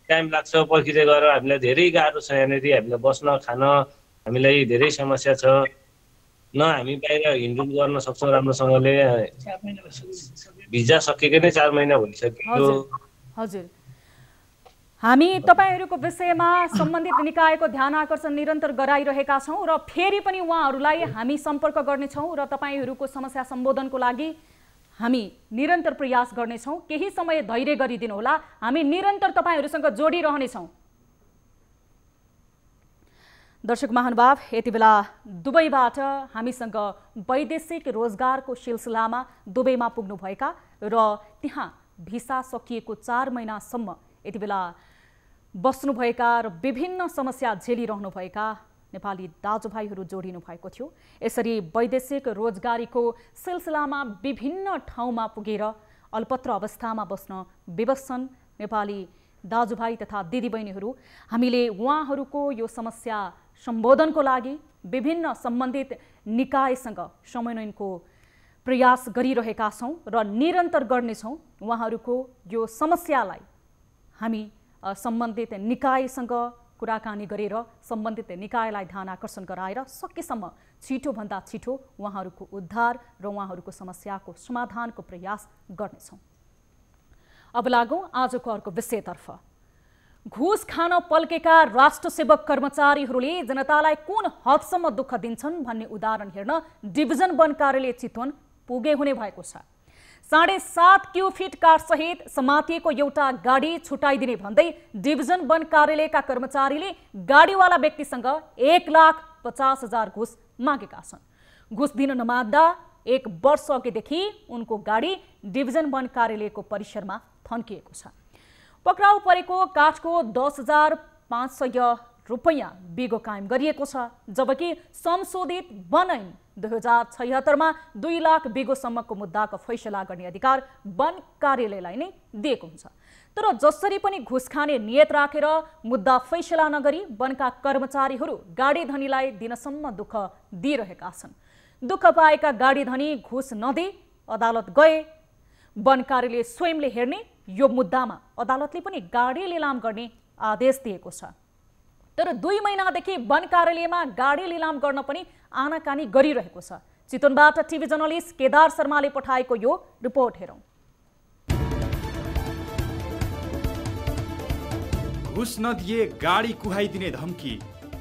टाइम लाग्छ, पर्खिँदै गएर हामीलाई धेरै गाह्रो छ। यहाँनिर हामीलाई बस्न खान हामीलाई धेरै समस्या छ। न हामी बाहिर हिँडडुल गर्न सक्छौँ राम्रोसँगले। भिजा सकेकै नै 4 महिना भइसक्यो। हजुर, हामी तपाईहरुको विषयमा सम्बन्धित निकायको ध्यान आकर्षण निरन्तर गराइरहेका छौं र फेरि पनि उहाँहरूलाई हामी सम्पर्क गर्नेछौं र तपाईहरुको समस्या सम्बोधनको लागि हामी निरन्तर प्रयास गर्नेछौं। केही समय धैर्य गरिदिनु होला, हामी निरन्तर तपाईहरुसँग जोडिरहनेछौं। दर्शक महानुभाव, यति बेला दुबईबाट हामीसँग वैदेशिक रोजगारको सिलसिलामा दुबईमा पुग्नुभएका र त्यहाँ भिसा सकिएको 4 महिनासम्म यति बेला बस्नुभएका र विभिन्न समस्या झेलिरहनुभएका नेपाली दाजुभाइहरू जोडिनु भएको थियो। यसरी वैदेशिक रोजगारीको सिलसिलामा विभिन्न ठाउँमा पुगेर अल्पत्र अवस्थामा बस्न विवश छन् नेपाली दाजुभाइ तथा दिदीबहिनीहरू। हामीले उहाँहरूको यो समस्या सम्बोधनको लागि विभिन्न सम्बन्धित निकायसँग समन्वयनको प्रयास गरिरहेका छौं र निरन्तर गर्नेछौं। उहाँहरूको यो समस्यालाई हामी सम्बन्धित निकायसँग कुराकानी गरेर सम्बन्धित निकायलाई ध्यान आकर्षण गराएर सकेसम्म छिटोभन्दा छिटो उहाँहरूको उद्धार र उहाँहरूको समस्याको समाधानको प्रयास गर्नेछौँ। अब लागौं आजको अर्को विषयतर्फ। घुस खान पल्केका राष्ट्रसेवक कर्मचारीहरूले जनतालाई कुन हदसम्म दुःख दिन्छन् भन्ने उदाहरण हेर्न डिभिजन वन कार्यालय चितवन पुगे हुने भएको छ। 7.5 क्युफिट काठसहित समातिएको एउटा गाडी छुटाइदिने भन्दै डिभिजन वन कार्यालयका कर्मचारीले गाडीवाला व्यक्तिसँग 1,50,000 घुस मागेका छन्। घुस दिन नमाग्दा 1 वर्ष अघिदेखि उनको गाडी डिभिजन वन कार्यालयको परिसरमा थन्किएको छ। पक्राउ परेको काठको 10,500 रुपैयाँ बिगो कायम गरिएको छ, जबकि संशोधित वन ऐन 2076 मा 2 लाख बिगोसम्मको मुद्दाको फैसला गर्ने अधिकार वन कार्यालयलाई नै दिएको हुन्छ। तर जसरी पनि घुस खाने नियत राखेर मुद्दा फैसला नगरी वनका कर्मचारीहरू गाडी धनीलाई दिनसम्म दुःख दिइरहेका छन्। दुःख पाएका गाडी धनी घुस नदिई अदालत गए। वन कार्यालय स्वयंले हेर्ने यो मुद्दामा अदालतले पनि गाडी लिलाम गर्ने आदेश दिएको छ। तर 2 महिनादेखि वन कार्यालयमा गाडी लिलाम गर्न पनि आनाकानी गरिरहेको छ। चितवनबाट टिभी जर्नलिस्ट केदार शर्माले पठाएको यो रिपोर्ट हेरौं। घुस नदिए गाडी कुहाइदिने धम्की।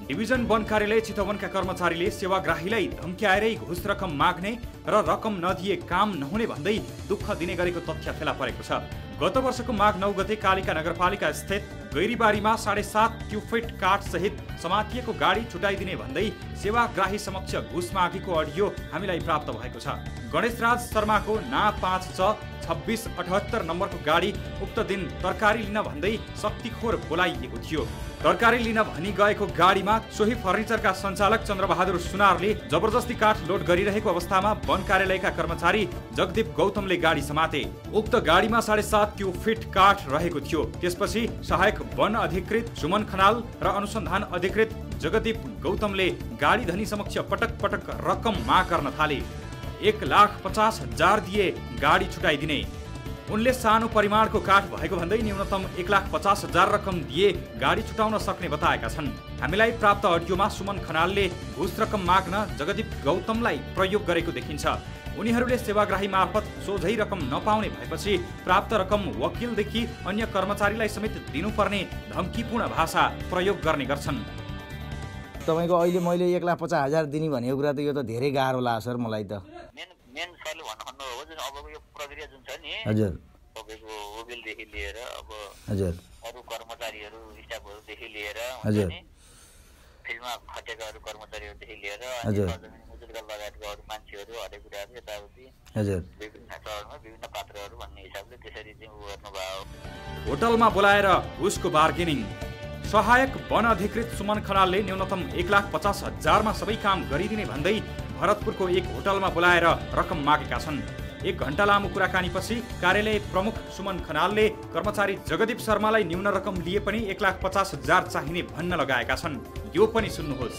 डिभिजन वन कार्यालय चितवनका कर्मचारीले सेवाग्राहीलाई धम्क्याएरै घुस रकम माग्ने र रकम नदिए काम नहुने भन्दै दुःख दिने गरेको तथ्य फेला परेको छ। गत वर्षको माघ 9 गते कालिका नगरपालिका स्थित गैरीबारीमा 7.5 क्युफिट काठ सहित समातिएको गाडी छुटाइदिने भन्दै सेवाग्राही समक्ष घुस मागेको अडियो हामीलाई प्राप्त भएको छ। गणेशराज शर्माको ना 5/2678 नम्बरको गाडी उक्त दिन तरकारी लिन भन्दै शक्तिखोर बोलाइएको थियो। तरकारी लिन भनी गएको गाडीमा सोही फर्निचरका सञ्चालक चन्द्रबहादुर सुनारले जबरजस्ती काठ लोड गरिरहेको अवस्थामा वन कार्यालयका कर्मचारी जगदीप गौतमले गाडी समाते। उक्त गाडीमा 7.5 क्युफिट काठ रहेको थियो। त्यसपछि सहायक वन अधिकृत सुमन खनाल र अनुसन्धान अधिकृत जगदीप गौतमले गाडी धनी समक्ष पटक पटक रकम माग गर्न थाले। 1,50,000 दिए गाडी छुटाइदिने। उनले सानो परिमाणको काठ भएको भन्दै न्यूनतम 1,50,000 रकम दिए गाडी छुटाउन सक्ने बताएका छन्। हामीलाई प्राप्त अडियोमा सुमन खनालले घुस रकम माग्न जगदीप गौतमलाई प्रयोग गरेको देखिन्छ। उनीहरूले सेवाग्राही मार्फत सोझै रकम नपाउने भएपछि प्राप्त रकम वकिलदेखि अन्य कर्मचारीलाई समेत दिनुपर्ने धम्कीपूर्ण भाषा प्रयोग गर्ने गर्छन्। तपाईको अहिले मैले 1,50,000 दिने भनेको कुरा त यो त धेरै गाह्रो लाग्छ सर मलाई त। मेन सरले भन्नु हो जुन अबको यो प्रक्रिया जुन छ नि हजुर तपाईँको वकिलदेखि लिएर अब हजुर अरू कर्मचारीहरू स्टाफहरूदेखि लिएर हजुर फिल्डमा खटेका अरू कर्मचारीहरूदेखि लिएर मुजुरका लगायतका अरू मान्छेहरू हरेक कुराहरू यताउति हजुर विभिन्न शहरमा विभिन्न पात्रहरू भन्ने हिसाबले त्यसरी चाहिँ गर्नुभयो। होटलमा बोलाएर घुसको बार्गेनिङ। सहायक वन अधिकृत सुमन खनालले न्यूनतम 1,50,000 मा सबै काम गरिदिने भन्दै भरतपुरको एक होटलमा बोलाएर रकम मागेका छन्। 1 घण्टा लामो कुराकानीपछि कार्यालय प्रमुख सुमन खनालले कर्मचारी जगदीप शर्मालाई न्यून रकम लिए पनि 1,50,000 चाहिने भन्न लगाएका छन्। यो पनि सुन्नुहोस्।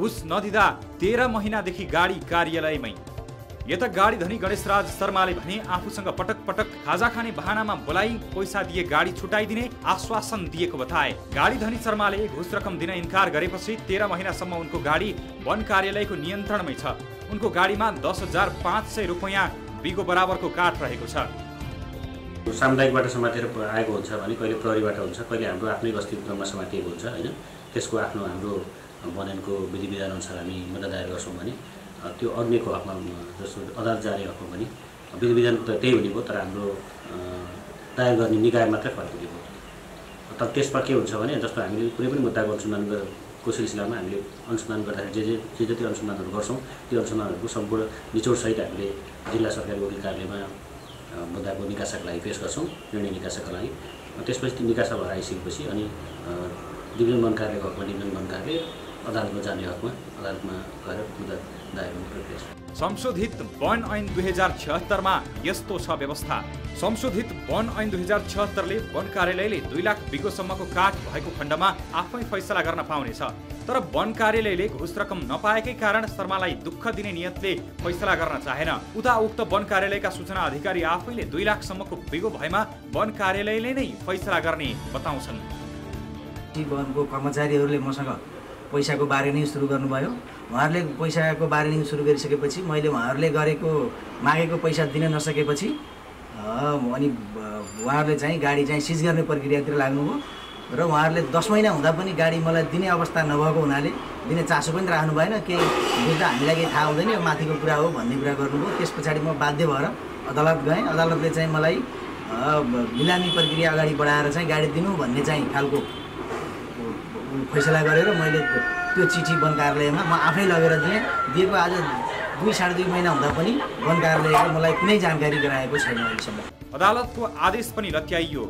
घुस नदिँदा 13 महिनादेखि गाडी कार्यालयमै। यता गाडी धनी गणेशराज शर्माले भने आफूसँग पटक पटक खाजा खाने बहानामा बोलाई पैसा दिए गाडी छुटाइदिने आश्वासन दिएको बताए। गाडी धनी शर्माले घुस रकम दिन इन्कार गरेपछि 13 महिनासम्म उनको गाडी वन कार्यालयको नियन्त्रणमै छ। उनको गाडीमा 10,500 रुपैयाँ बिगो बराबरको काठ रहेको छ। सामुदायिकबाट समातेर आएको हुन्छ भने कहिले प्रहरीबाट हुन्छ, कहिले हाम्रो आफ्नै गस्तीमा समातिएको हुन्छ होइन। त्यसको आफ्नो हाम्रो बननको विधि विधान अनुसार हामी मुद्दा दायर गर्छौँ भने त्यो अग्निको हकमा जस्तो अदालत जाने हकमा पनि विधि विधान त त्यही हुने भयो, तर हाम्रो दायर गर्ने निकाय मात्रै फरक हुने भयो। तर त्यसमा के हुन्छ भने जस्तो हामीले कुनै पनि मुद्दाको अनुसन्धानको सिलसिलामा हामीले अनुसन्धान गर्दाखेरि जे जति अनुसन्धानहरू गर्छौँ त्यो अनुसन्धानहरूको सम्पूर्ण निचोडसहित हामीले जिल्ला सरकारी वकिल कार्यालयमा मुद्दाको निकासाको लागि पेश गर्छौँ, निर्णय निकासाको लागि। त्यसपछि निकासा भएर आइसकेपछि अनि डिभिजन वन कार्यालयको हकमा डिभिजन वन कार्यालय, अदालतमा जाने हकमा अदालतमा गएर मुद्दा दायर गर्ने प्रक्रिया छ। संशोधित वन ऐन 2076 मा यस्तो छ व्यवस्था। संशोधित वन ऐन 2076 ले वन कार्यालयले 2 लाख बिघोसम्मको काठ भएको खण्डमा आफै फैसला गर्न पाउनेछ। तर वन कार्यालयले घुस रकम नपाएकै कारण शर्मालाई दुःख दिने नियतले फैसला गर्न चाहेन। उता उक्त वन कार्यालयका सूचना अधिकारी आफैले 2 लाखसम्मको बिघो भएमा वन कार्यालयले नै फैसला गर्ने बताउँछन्। वनको कर्मचारीहरूले मसँग पैसाको बार्गेनिङ सुरु गर्नुभयो। उहाँहरूले पैसाको बार्गेनिङ सुरु गरिसकेपछि मैले उहाँहरूले मागेको पैसा दिन नसकेपछि अनि उहाँहरूले चाहिँ गाडी चाहिँ सिज गर्ने प्रक्रियातिर लाग्नुभयो र उहाँहरूले 10 महिना हुँदा पनि गाडी मलाई दिने अवस्था नभएको हुनाले दिने चासो पनि राख्नु भएन। केही बुझ्दा हामीलाई केही थाहा हुँदैन, यो माथिको कुरा हो भन्ने कुरा गर्नुभयो। त्यस पछाडि म बाध्य भएर अदालत गएँ। अदालतले चाहिँ मलाई बिलामी प्रक्रिया अगाडि बढाएर चाहिँ गाडी दिनु भन्ने चाहिँ खालको फैसला गरेर मैले त्यो चिठी वन कार्यालयमा म आफै लगेर दिएको। आज 2-2.5 महिना हुँदा पनि वन कार्यालयले मलाई कुनै जानकारी गराएको छैन अहिलेसम्म। अदालतको आदेश पनि लत्याइयो।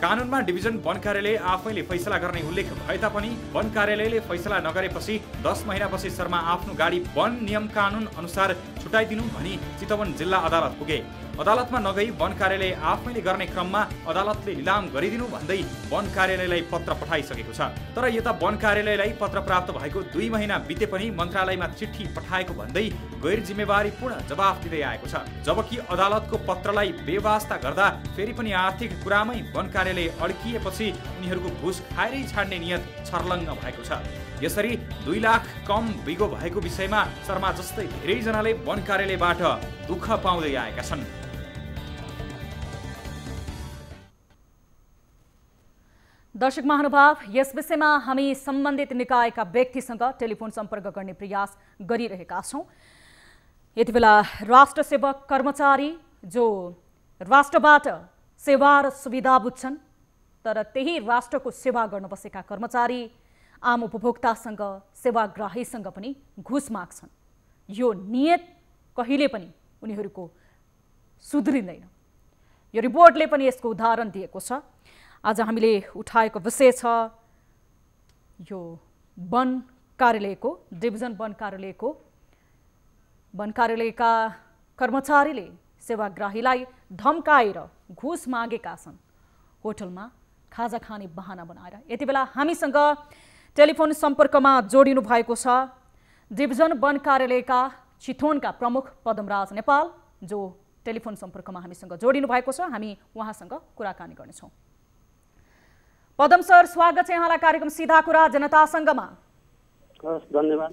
कानुनमा डिभिजन वन कार्यालय आफैले फैसला गर्ने उल्लेख भए तापनि वन कार्यालयले फैसला नगरेपछि 10 महिनापछि शर्मा आफ्नो गाडी वन नियम कानुन अनुसार छुटाइदिनु भनी चितवन जिल्ला अदालत पुगे। अदालतमा नगई वन कार्यालय आफैले गर्ने क्रममा अदालतले लिलाम गरिदिनु भन्दै वन कार्यालयलाई पत्र पठाइसकेको छ। तर यता वन कार्यालयलाई पत्र प्राप्त भएको 2 महिना बिते पनि मन्त्रालयमा चिठी पठाएको भन्दै गैर जिम्मेवारीपूर्ण जवाफ दिँदै आएको छ। जबकि अदालतको पत्रलाई बेवास्ता गर्दा फेरि पनि आर्थिक कुरामै वन कार्यालय अड्किएपछि उनीहरूको घुस खाएरै छाड्ने नियत छर्लङ्ग भएको छ। यसरी 2 लाख कम बिघो भएको विषयमा शर्मा जस्तै धेरैजनाले वन कार्यालयबाट दुःख पाउँदै आएका छन्। दर्शक महानुभाव, यस विषयमा हामी सम्बन्धित निकायका व्यक्तिसँग टेलिफोन सम्पर्क गर्ने प्रयास गरिरहेका छौँ। यति बेला राष्ट्र सेवक कर्मचारी जो राष्ट्रबाट सेवा र सुविधा बुझ्छन् तर त्यही राष्ट्रको सेवा गर्न बसेका कर्मचारी आम उपभोक्तासँग सेवाग्राहीसँग पनि घुस माग्छन्। यो नियत कहिले पनि उनीहरूको सुध्रिँदैन। यो रिपोर्टले पनि यसको उदाहरण दिएको छ। आज हामीले उठाएको विषय छ यो वन कार्यालयको, डिभिजन वन कार्यालयका कर्मचारीले सेवाग्राहीलाई धम्काएर घुस मागेका छन् होटलमा खाजा खाने बहाना बनाएर। यति बेला हामीसँग टेलिफोन सम्पर्कमा जोडिनु भएको छ डिभिजन वन कार्यालयका चितवनका प्रमुख पदमराज नेपाल, जो टेलिफोन सम्पर्कमा हामीसँग जोडिनु भएको छ। हामी उहाँसँग कुराकानी गर्नेछौँ। पदम सर, स्वागत छ यहाँलाई कार्यक्रम सीधा कुरा जनतासँगमा। धन्यवाद।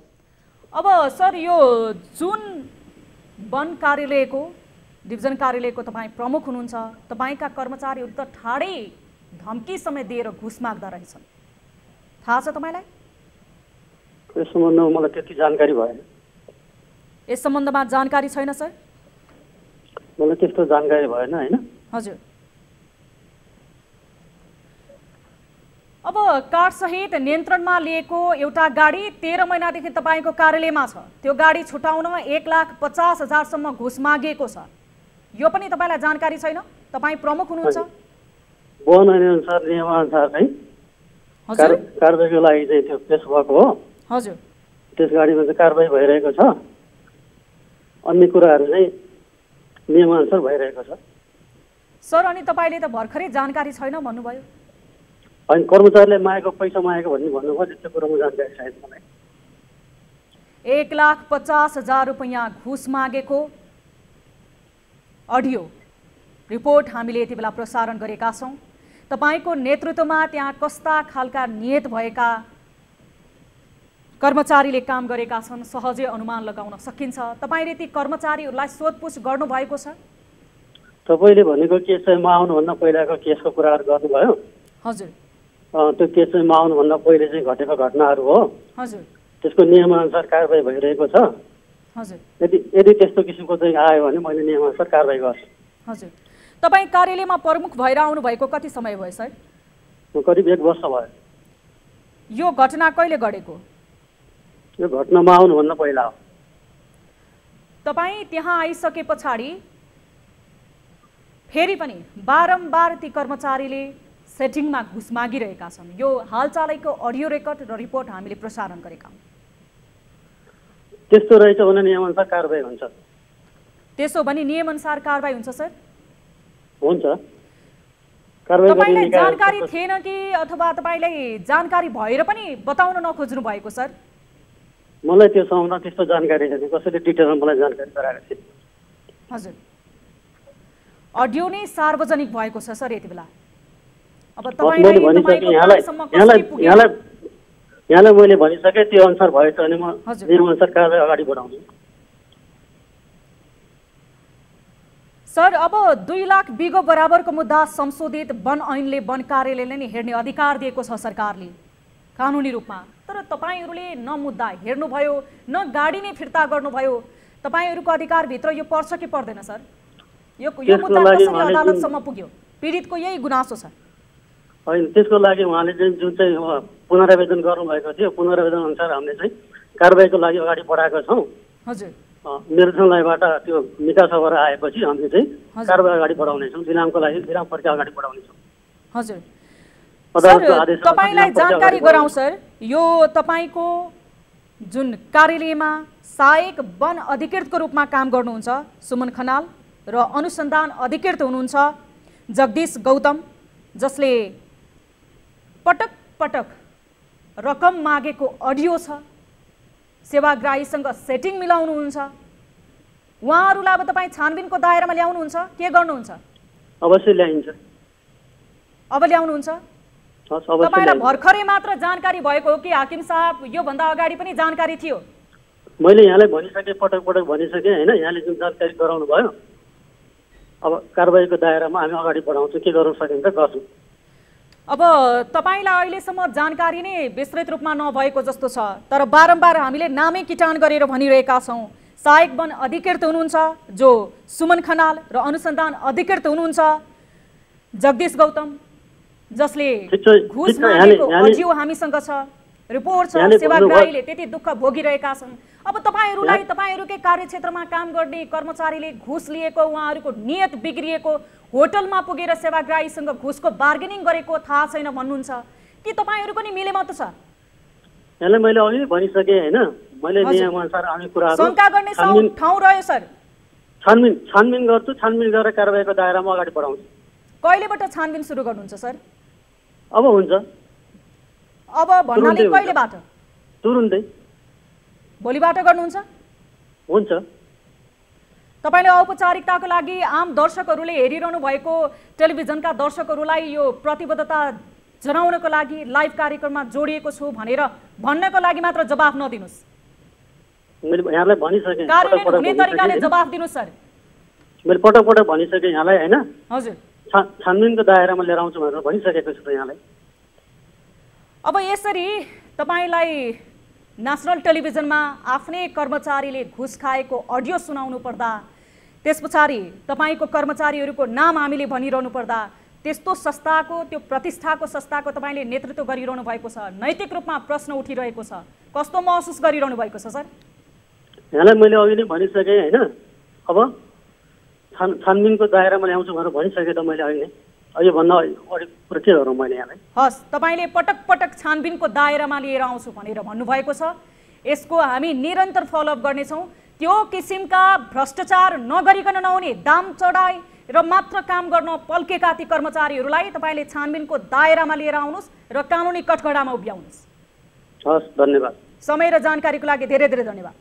अब सर, यो जुन वन कार्यालयको डिभिजन कार्यालयको तपाईँ प्रमुख हुनुहुन्छ, तपाईँका कर्मचारीहरू त ठाडै धम्की समेत दिएर घुस माग्दा रहेछन्, थाहा छ तपाईँलाई? यस सम्बन्धमा मलाई त्यति जानकारी भएन। यस सम्बन्धमा जानकारी छैन सर? मलाई त्यस्तो जानकारी भएन। होइन हजुर। अब कार्डसहित नियन्त्रणमा लिएको एउटा गाडी 13 महिनादेखि तपाईँको कार्यालयमा छ। त्यो गाडी छुटाउन 1,50,000सम्म घुस मागिएको छ। यो पनि तपाईँलाई जानकारी छैन? तपाईँ प्रमुख हुनुहुन्छ। वन ऐनअनुसार नियमअनुसार चाहिँ कारबाहीको लागि चाहिँ त्यो पेश भएको हो। हजुर। त्यस गाडीमा चाहिँ कारबाही भइरहेको छ। अन्य कुराहरू चाहिँ नियमअनुसार भइरहेको छ। सर, अनि तपाईँले त भर्खरै जानकारी छैन भन्नुभयो। होइन, कर्मचारीले मागेको पैसा मागेको भन्नुभयो। त्यस्तो कुरोमा जानकारी छैन मलाई। 1,50,000 रुपैयाँ घुस मागेको अडियो रिपोर्ट हामीले यति बेला प्रसारण गरेका छौँ। तपाईँको नेतृत्वमा त्यहाँ कस्ता खालका नियत भएका कर्मचारीले काम गरेका छन् सहजै अनुमान लगाउन सकिन्छ। तपाईँले ती कर्मचारीहरूलाई सोधपुछ गर्नुभएको छ? तपाईँले भनेको केस चाहिँ आउनुभन्दा पहिलाको केसको कुराहरू गर्नुभयो। हजुर। त्यो केस चाहिँ आउनुभन्दा पहिले चाहिँ घटेको घटनाहरू हो। हजुर। त्यसको नियमअनुसार कारबाही भइरहेको छ। हजुर। यदि त्यस्तो किसिमको चाहिँ आयो भने मैले नियमअनुसार कारबाही गर्छु। हजुर। तपाईँ कार्यालयमा प्रमुख भएर आउनु भएको कति समय भयो सर? करिब 1 वर्ष भयो। यो घटना कहिले घटेको? यो घटनामा आउनुभन्दा पहिला हो। तपाईँ त्यहाँ आइसके पछाडि फेरि पनि बारम्बार ती कर्मचारीले सेटिङमा घुस मागिरहेका छन्। यो हालचालैको अडियो रेकर्ड र रिपोर्ट हामीले प्रसारण गरेका हौँ। त्यस्तो रहेछ भने नियमअनुसार कारबाही हुन्छ। त्यसो भने नियमअनुसार कारबाही हुन्छ सर? हुन्छ। कारबाही तपाईलाई जानकारी थिएन कि अथवा तपाईलाई जानकारी भएर पनि बताउन नखोज्नु भएको सर? मलाई त्यो सम्बन्धमा त्यस्तो जानकारी छैन, कसैले डिटेलमा मलाई जानकारी गराएको थिएन। हजुर, अडियो नै सार्वजनिक भएको छ सर यति बेला। अब मैले भनिसकेँ यहाँलाई मैले भनिसकेँ त्यो अनुसार भएछ भने म नियमअनुसार कारबाही अगाडि बढाउँछु। सर, अब 2 लाख बिघो बराबरको मुद्दा संशोधित वन ऐनले वन कार्यालयले नै हेर्ने अधिकार दिएको छ सरकारले कानुनी रूपमा। तर तपाईहरूले न मुद्दा हेर्नुभयो न गाडी नै फिर्ता गर्नुभयो। तपाईहरूको अधिकारभित्र यो पर्छ कि पर्दैन सर? यो मुद्दा कसरी अदालतसम्म पुग्यो? पीडितको यही गुनासो छ। होइन, त्यसको लागि उहाँले जुन चाहिँ पुनरावेदन गर्नुभएको थियो, पुनरावेदन अनुसार हामीले चाहिँ कारबाहीको लागि अगाडि बढाएका छौँ। हजुर, निर्देशनालयबाट त्यो निकासबाट आएपछि हामीले चाहिँ कारबाही अगाडि बढाउनेछौँ। विरामको लागि विराम प्रक्रिया अगाडि बढाउनेछौँ। हजुर सर, तपाईलाई जानकारी गराउँ सर, यो तपाईको जुन कार्यालयमा सहायक वन अधिकृतको रूपमा काम गर्नुहुन्छ सुमन खनाल र अनुसन्धान अधिकृत हुनुहुन्छ जगदीश गौतम, जसले पटक पटक रकम मागेको अडियो छ, सेवाग्राहीसँग सेटिङ मिलाउनुहुन्छ। उहाँहरूलाई अब तपाईँ छानबिनको दायरामा ल्याउनुहुन्छ, के गर्नुहुन्छ? अवश्य ल्याइन्छ। अब ल्याउनुहुन्छ? तपाईलाई भर्खरै मात्र जानकारी भएको हो कि हाकिम साहब योभन्दा अगाडि पनि जानकारी थियो? मैले यहाँलाई भनिसकेँ, पटक पटक भनिसकेँ होइन। यहाँले जुन जानकारी गराउनु भयो, अब कारबाहीको दायरामा हामी अगाडि बढाउँछौँ। के गर्न सकिन्छ गर्छौँ। अब तपाईलाई अहिलेसम्म जानकारी नै विस्तृत रूपमा नभएको जस्तो छ, तर बारम्बार हामीले नामै किटान गरेर भनिरहेका छौँ। सहायक वन अधिकृत हुनुहुन्छ जो सुमन खनाल र अनुसन्धान अधिकृत हुनुहुन्छ जगदीश गौतम, जसले घुस मागेको अडियो हामीसँग छ, रिपोर्ट छ। सेवाग्राहीले त्यति दुःख भोगिरहेका छन्। अब तपाईहरूलाई तपाईहरूकै कार्यक्षेत्रमा काम गर्ने कर्मचारीले घुस लिएको, उहाँहरूको नियत बिग्रिएको, होटलमा पुगेर सेवाग्राहीसँग घुसको बार्गेनिङ गरेको थाहा छैन भन्नुहुन्छ कि तपाईहरू पनि मिलेमत छ? यसलाई मैले अघि भनिसकेँ होइन। मैले नियमअनुसार आउने कुराहरू शङ्का गर्ने ठाउँ रह्यो सर। छानबिन गर्छु, छानबिन गरेर कारबाहीको दायरामा अगाडि बढाउँछु। कहिलेबाट छानबिन सुरु गर्नुहुन्छ सर? अब हुन्छ। अब भन्नाले कहिलेबाट? तुरुन्तै। भोलिबाट गर्नुहुन्छ? हुन्छ। तपाईले औपचारिकताको लागि आम दर्शकहरूले हेरिरहनु भएको टेलिभिजनका दर्शकहरूलाई यो प्रतिबद्धता जनाउनको लागि लाइभ कार्यक्रममा जोडिएको छु भनेर भन्नको लागि मात्र जवाफ नदिनुस्। मैले यहाँलाई भनिसकेँ, कार्यान्वयन हुने तरिकाले जवाफ दिनुस् सर। मैले पटक पटक भनिसकेँ यहाँलाई होइन। हजुर, छानबिनको दायरामा लिएर आउँछु भनेर भनिसकेको छु त यहाँलाई। अब यसरी तपाईलाई नेसनल टेलिभिजनमा आफ्नै कर्मचारीले घुस खाएको अडियो सुनाउनु पर्दा, त्यस पछाडि तपाईँको कर्मचारीहरूको नाम हामीले भनिरहनु पर्दा, त्यस्तो संस्थाको, त्यो प्रतिष्ठाको संस्थाको तपाईँले नेतृत्व गरिरहनु भएको छ, नैतिक रूपमा प्रश्न उठिरहेको छ, कस्तो महसुस गरिरहनु भएको छ सर? यहाँलाई मैले अघि नै भनिसकेँ होइन। अब छानबिनको दायरामा ल्याउँछु भनेर भनिसकेँ त मैले अघि नै। अहिले भन्दा अलिक कुरा के गरौँ मैले यहाँलाई? हस्, तपाईँले पटक पटक छानबिनको दायरामा लिएर आउँछु भनेर भन्नुभएको छ। यसको हामी निरन्तर फलोअप गर्नेछौँ। त्यो किसिमका भ्रष्टाचार नगरिकन नहुने, दाम चढाई र मात्र काम गर्न पल्केका ती कर्मचारीहरूलाई तपाईँले छानबिनको दायरामा लिएर आउनुहोस् र कानुनी कठघडामा उभ्याउनुहोस्। हस्, धन्यवाद। समय र जानकारीको लागि धेरै धेरै धन्यवाद।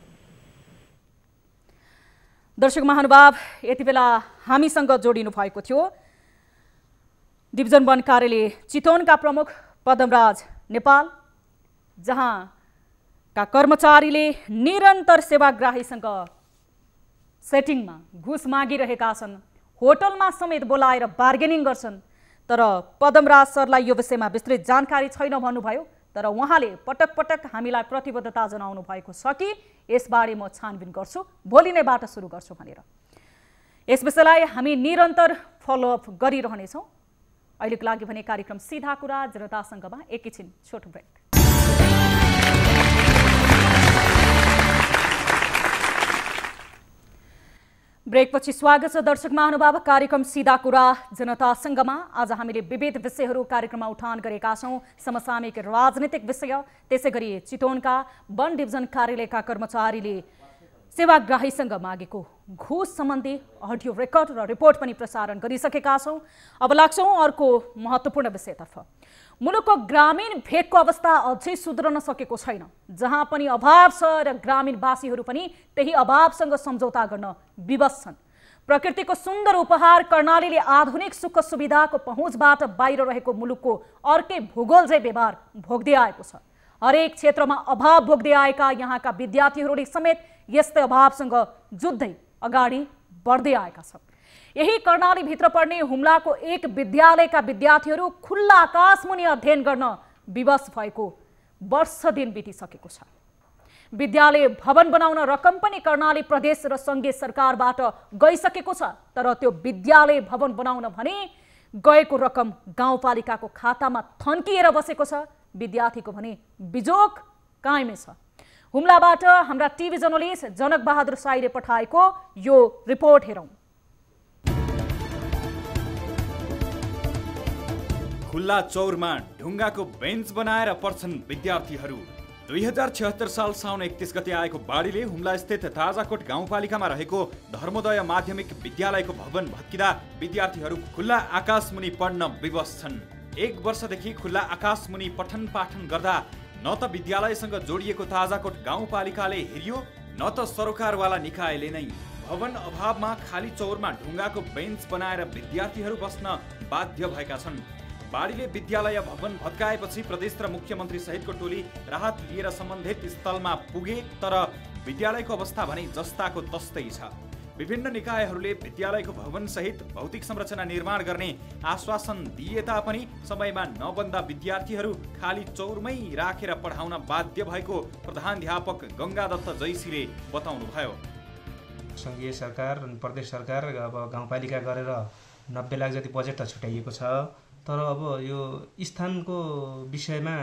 दर्शक महानुभाव, यति बेला हामीसँग जोडिनु भएको थियो डिभिजन वन कार्यालय चितवनका प्रमुख पदमराज नेपाल, जहाँ का कर्मचारीले निरन्तर सेवाग्राहीसँग सेटिङमा घुस मागिरहेका छन्, होटलमा समेत बोलाएर बार्गेनिङ गर्छन्। तर पदमराज सरलाई यो विषयमा विस्तृत जानकारी छैन भन्नुभयो, तर उहाँले पटक पटक हामीलाई प्रतिबद्धता जनाउनु भएको छ कि यसबारे म छानबिन गर्छु, भोलि नै बाट सुरु गर्छु भनेर। यस विषयलाई हामी निरन्तर फलोअप गरिरहनेछौँ। अहिलेको लागि भने कार्यक्रम सीधा कुरा जनतासँगमा एकैछिन छोटो ब्रेक। ब्रेकपछि स्वागत छ दर्शक महानुभाव। कार्यक्रम सीधा कुरा जनतासँगमा आज हामीले विविध विषयहरू कार्यक्रममा उठान गरेका छौँ। समसामयिक राजनीतिक विषय, त्यसैगरी चितवनका वन डिभिजन कार्यालयका कर्मचारीले सेवाग्राहीसँग मागेको घुस सम्बन्धी अडियो रेकर्ड र रिपोर्ट पनि प्रसारण गरिसकेका छौँ। अब लाग्छौँ अर्को महत्त्वपूर्ण विषयतर्फ। मुलुकको ग्रामीण भेगको अवस्था अझै सुध्रन सकेको छैन। जहाँ पनि अभाव छ र ग्रामीणवासीहरू पनि त्यही अभावसँग सम्झौता गर्न विवश छन्। प्रकृतिको सुन्दर उपहार कर्णालीले आधुनिक सुख सुविधाको पहुँचबाट बाहिर रहेको मुलुकको अर्कै भूगोल चाहिँ व्यवहार भोग्दै आएको छ। हरेक क्षेत्रमा अभाव भोग्दै आएका यहाँका विद्यार्थीहरूले समेत यस्तै अभावसँग जुझ्दै अगाडि बढ्दै आएका छन्। यही कर्णालीभित्र पर्ने हुम्लाको एक विद्यालयका विद्यार्थीहरू खुल्ला आकाशमुनि अध्ययन गर्न विवश भएको वर्ष दिन बितिसकेको छ। विद्यालय भवन बनाउन रकम पनि कर्णाली प्रदेश र सङ्घीय सरकारबाट गइसकेको छ, तर त्यो विद्यालय भवन बनाउन भने गएको रकम गाउँपालिकाको खातामा थन्किएर बसेको छ। विद्यार्थीको भने बिजोग कायमै छ। हुम्लाबाट हाम्रा टिभी जर्नलिस्ट जनक बहादुर साईले पठाएको यो रिपोर्ट हेरौँ। खुल्ला चौरमा ढुङ्गाको बेन्च बनाएर पढ्छन् विद्यार्थीहरू। 2076 साल साउन 31 गते आएको बाढीले हुम्ला स्थित ताजाकोट गाउँपालिकामा रहेको धर्मोदय माध्यमिक विद्यालयको भवन भत्किँदा विद्यार्थीहरू खुल्ला आकाशमुनि पढ्न विवश छन्। एक वर्षदेखि खुल्ला आकाशमुनि पठन पाठन गर्दा न त विद्यालयसँग जोडिएको ताजाकोट गाउँपालिकाले हेरियो न त सरोकारवाला निकायले नै। भवन अभावमा खाली चौरमा ढुङ्गाको बेन्च बनाएर विद्यार्थीहरू बस्न बाध्य भएका छन्। बाढीले विद्यालय भवन भत्काएपछि प्रदेश र मुख्यमन्त्री सहितको टोली राहत लिएर सम्बन्धित स्थलमा पुगे, तर विद्यालयको अवस्था भने जस्ताको तस्तै छ। विभिन्न निकायहरूले विद्यालयको भवन सहित भौतिक संरचना निर्माण गर्ने आश्वासन दिए तापनि समयमा नबन्दा विद्यार्थीहरू खाली चौरमै राखेर पढाउन बाध्य भएको प्रधानाध्यापक गङ्गादत्त जैसीले बताउनुभयो। सङ्घीय सरकार र प्रदेश सरकार अब गाउँपालिका गरेर 90 लाख जति बजेट त छुट्याइएको छ, तर अब यो स्थानको विषयमा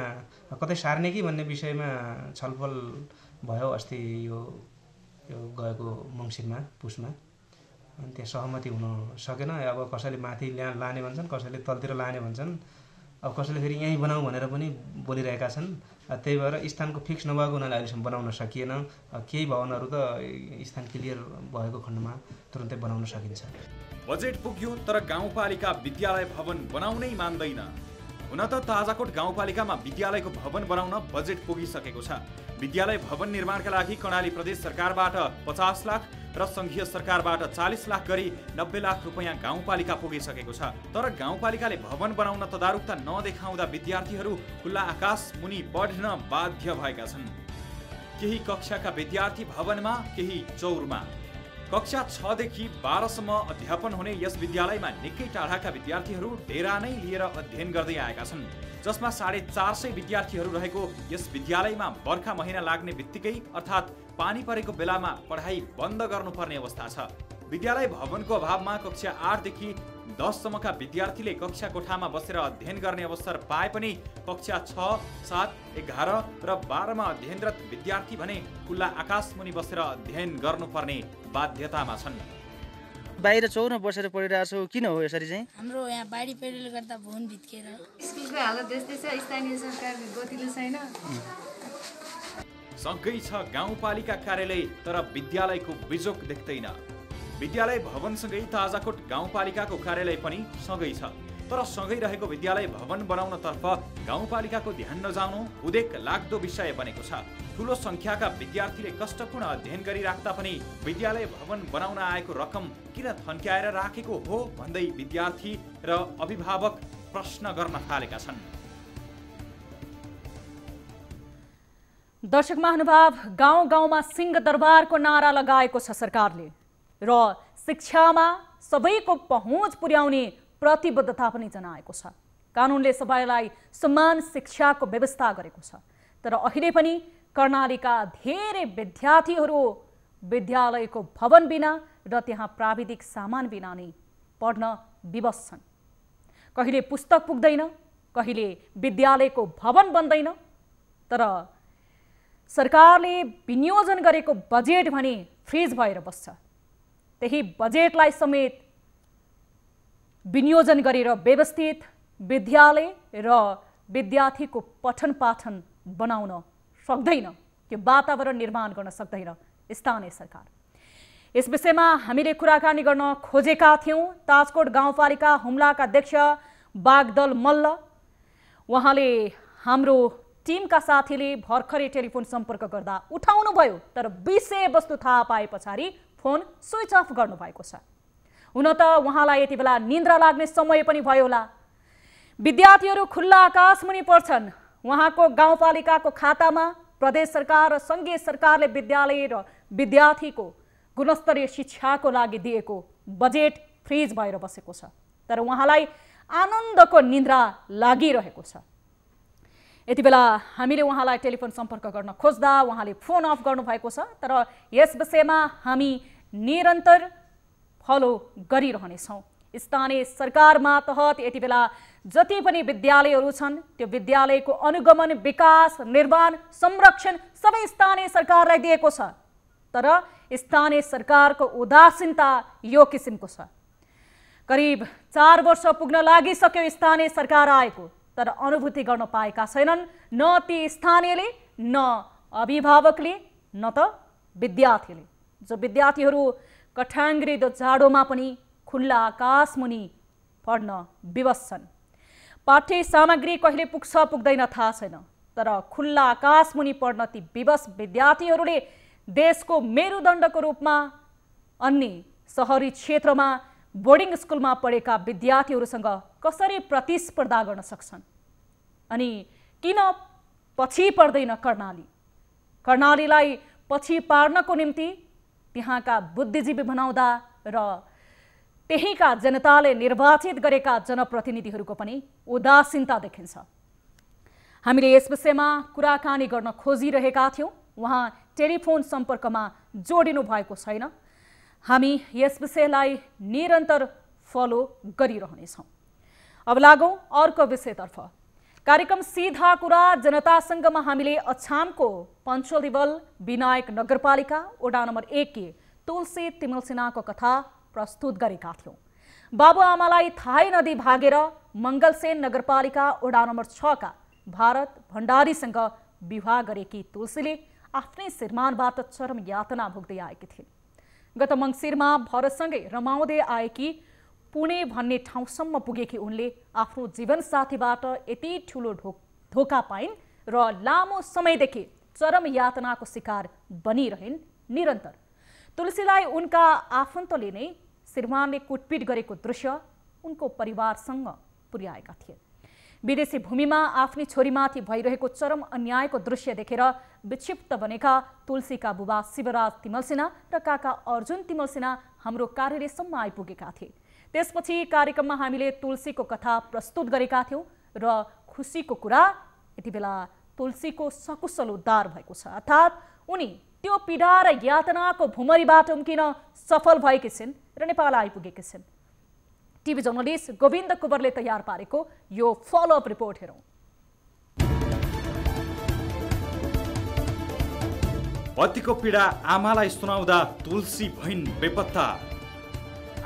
कतै सार्ने कि भन्ने विषयमा छलफल भयो अस्ति यो गएको मङ्सिरमा पुसमा। अनि त्यहाँ सहमति हुन सकेन। अब कसैले माथि लाने भन्छन्, कसैले तलतिर लाने भन्छन्, अब कसैले फेरि यहीँ बनाऊ भनेर पनि बोलिरहेका छन्। त्यही भएर स्थानको फिक्स नभएको हुनाले अहिलेसम्म बनाउन सकिएन। केही भवनहरू त स्थान क्लियर भएको खण्डमा तुरुन्तै बनाउन सकिन्छ। बजेट पुग्यो तर गाउँपालिका विद्यालय भवन बनाउनै मान्दैन। हुन त ताजाकोट गाउँपालिकामा विद्यालयको भवन बनाउन बजेट पुगिसकेको छ। विद्यालय भवन निर्माणका लागि कर्णाली प्रदेश सरकारबाट 50 लाख र सङ्घीय सरकारबाट 40 लाख गरी 90 लाख रुपैयाँ गाउँपालिका पुगिसकेको छ। तर गाउँपालिकाले भवन बनाउन तदारुकता नदेखाउँदा विद्यार्थीहरू खुल्ला आकाश मुनि पढ्न बाध्य भएका छन्। केही कक्षाका विद्यार्थी भवनमा, केही चौरमा। कक्षा 6 देखि 12 सम्म अध्यापन हुने यस विद्यालयमा निकै टाढाका विद्यार्थीहरू डेरा नै लिएर अध्ययन गर्दै आएका छन्, जसमा 450 विद्यार्थीहरू रहेको यस विद्यालयमा बर्खा महिना लाग्ने बित्तिकै अर्थात् पानी परेको बेलामा पढाइ बन्द गर्नुपर्ने अवस्था छ। विद्यालय भवनको अभावमा कक्षा 8 देखि 10 सम्मका विद्यार्थीले कक्षा कोठामा बसेर अध्ययन गर्ने अवसर पाए पनि कक्षा 6, 7, 11 र 12 मा अध्ययनरत विद्यार्थी भने खुल्ला आकाशमुनि बसेर अध्ययन गर्नुपर्ने बाध्यतामा छन्। बाहिर चौरमा बसेर पढिरहेको छौ, किन हो यसरी चाहिँ? हाम्रो यहाँ बाढी पहिरोले गर्दा भवन भित्केर स्कुलको हालत त्यस्तै छ, स्थानीय सरकारको गतिलो छैन। सँगै छ गाउँपालिका कार्यालय, तर विद्यालयको बिजोक देख्दैन। विद्यालय भवनसँगै ताजाकोट गाउँपालिकाको कार्यालय पनि सँगै छ, तर सँगै रहेको विद्यालय भवन बनाउनतर्फ गाउँपालिकाको ध्यान नजाउनु उदेक लाग्दो विषय बनेको छ। ठुलो सङ्ख्याका विद्यार्थीले कष्टपूर्ण अध्ययन गरिराख्दा पनि विद्यालय भवन बनाउन आएको रकम किन थन्क्याएर राखेको हो भन्दै विद्यार्थी र अभिभावक प्रश्न गर्न थालेका छन्। दर्शक महानुभाव, गाउँ गाउँमा सिंहदरबारको नारा लगाएको छ सरकारले र शिक्षामा सबैको पहुँच पुर्याउने प्रतिबद्धता पनि जनाएको छ। कानुनले सबैलाई समान शिक्षाको व्यवस्था गरेको छ, तर अहिले पनि कर्णालीका धेरै विद्यार्थीहरू विद्यालयको भवन बिना र त्यहाँ प्राविधिक सामान बिना नै पढ्न विवश छन्। कहिले पुस्तक पुग्दैन, कहिले विद्यालयको भवन बन्दैन, तर सरकारले विनियोजन गरेको बजेट भने फ्रिज भएर बस्छ। त्यही बजेटलाई समेत विनियोजन गरेर व्यवस्थित विद्यालय र विद्यार्थीको पठन पाठन बनाउन सक्दैन, त्यो वातावरण निर्माण गर्न सक्दैन स्थानीय सरकार। यस विषयमा हामीले कुराकानी गर्न खोजेका थियौं ताजकोट गाउँपालिका हुम्लाका अध्यक्ष बागदल मल्ल। उहाँले हाम्रो टिमका साथीले भर्खरै टेलिफोन सम्पर्क गर्दा उठाउनु भयो, तर विषयवस्तु थाहा पाए पछाडि फोन स्विच अफ गर्नुभएको छ। हुन त उहाँलाई यति बेला निन्द्रा लाग्ने समय पनि भयो होला। विद्यार्थीहरू खुल्ला आकाशमुनि पढ्छन्। उहाँको गाउँपालिकाको खातामा प्रदेश सरकार र सङ्घीय सरकारले विद्यालय र विद्यार्थीको गुणस्तरीय शिक्षाको लागि दिएको बजेट फ्रिज भएर बसेको छ, तर उहाँलाई आनन्दको निन्द्रा लागिरहेको छ। यति बेला हामीले उहाँलाई टेलिफोन सम्पर्क गर्न खोज्दा उहाँले फोन अफ गर्नुभएको छ, तर यस विषयमा हामी निरन्तर फलो गरिरहनेछौँ। स्थानीय सरकार मातहत यति बेला जति पनि विद्यालयहरू छन् त्यो विद्यालयको अनुगमन, विकास, निर्माण, संरक्षण सबै स्थानीय सरकारलाई दिएको छ, तर स्थानीय सरकारको उदासीनता यो किसिमको छ। करिब 4 वर्ष पुग्न लागिसक्यो स्थानीय सरकार आएको, तर अनुभूति गर्न पाएका छैनन् न ती स्थानीयले, न अभिभावकले, न त विद्यार्थीले। जो विद्यार्थीहरू कठाङ्ग्रिदो जाडोमा पनि खुल्ला आकाशमुनि पढ्न विवश छन्। पाठ्य सामग्री कहिले पुग्छ पुग्दैन थाहा छैन, तर खुल्ला आकाशमुनि पढ्न ती विवश विद्यार्थीहरूले देशको मेरुदण्डको रूपमा अन्य सहरी क्षेत्रमा बोर्डिङ स्कुलमा पढेका विद्यार्थीहरूसँग कसरी प्रतिस्पर्धा गर्न सक्छन्? अनि किन पछि पर्दैन कर्णाली? कर्णालीलाई पछि पार्नको निम्ति त्यहाँका बुद्धिजीवी बनाउँदा र त्यहीका जनताले निर्वाचित गरेका जनप्रतिनिधिहरूको पनि उदासीनता देखिन्छ। हामीले यस विषयमा कुराकानी गर्न खोजिरहेका थियौँ, उहाँ टेलिफोन सम्पर्कमा जोडिनु भएको छैन। हामी यस विषयलाई निरन्तर फलो गरिरहनेछौँ। अब लागौँ अर्को विषयतर्फ। कार्यक्रम सीधा कुरा जनतासँगमा हामीले अछामको पञ्चोलीबल विनायक नगरपालिका वडा नम्बर 1 की तुलसी तिमल सिन्हाको कथा प्रस्तुत गरेका थियौँ। बाबुआमालाई थाहै नदी भागेर मङ्गलसेन नगरपालिका वडा नम्बर 6 का भारत भण्डारीसँग विवाह गरेकी तुलसीले आफ्नै श्रीमानबाट चरम यातना भोग्दै आएकी थिइन्। गत मङ्सिरमा भरतसँगै रमाउँदै आएकी पुणे भन्ने ठाउँसम्म पुगेकी उनले आफ्नो जीवनसाथीबाट यति ठुलो धोका पाइन् र लामो समयदेखि चरम यातनाको शिकार बनिरहन् निरन्तर। तुलसीलाई उनका आफन्तले नै श्रीमानले कुटपिट गरेको दृश्य उनको परिवारसँग पुर्याएका थिए। विदेशी भूमिमा आफ्नी छोरीमाथि भइरहेको चरम अन्यायको दृश्य देखेर विक्षिप्त बनेका तुलसीका बुबा शिवराज तिमल सिन्हा र काका अर्जुन तिमल सिन्हा हाम्रो कार्यालयसम्म आइपुगेका थिए। त्यसपछि कार्यक्रममा हामीले तुलसीको कथा प्रस्तुत गरेका थियौँ र खुसीको कुरा यति बेला तुलसीको सकुशल उद्धार भएको छ, अर्थात् उनी त्यो पीडा र यातनाको भुमरीबाट उम्किन सफल भएकी छिन् र नेपाल आइपुगेकी छिन्। टिभी जर्नलिस्ट गोविन्द कुवरले तयार पारेको यो फलोअप रिपोर्ट हेरौँ। पतिको पीडा आमालाई सुनाउँदा तुलसी भइन् बेपत्ता।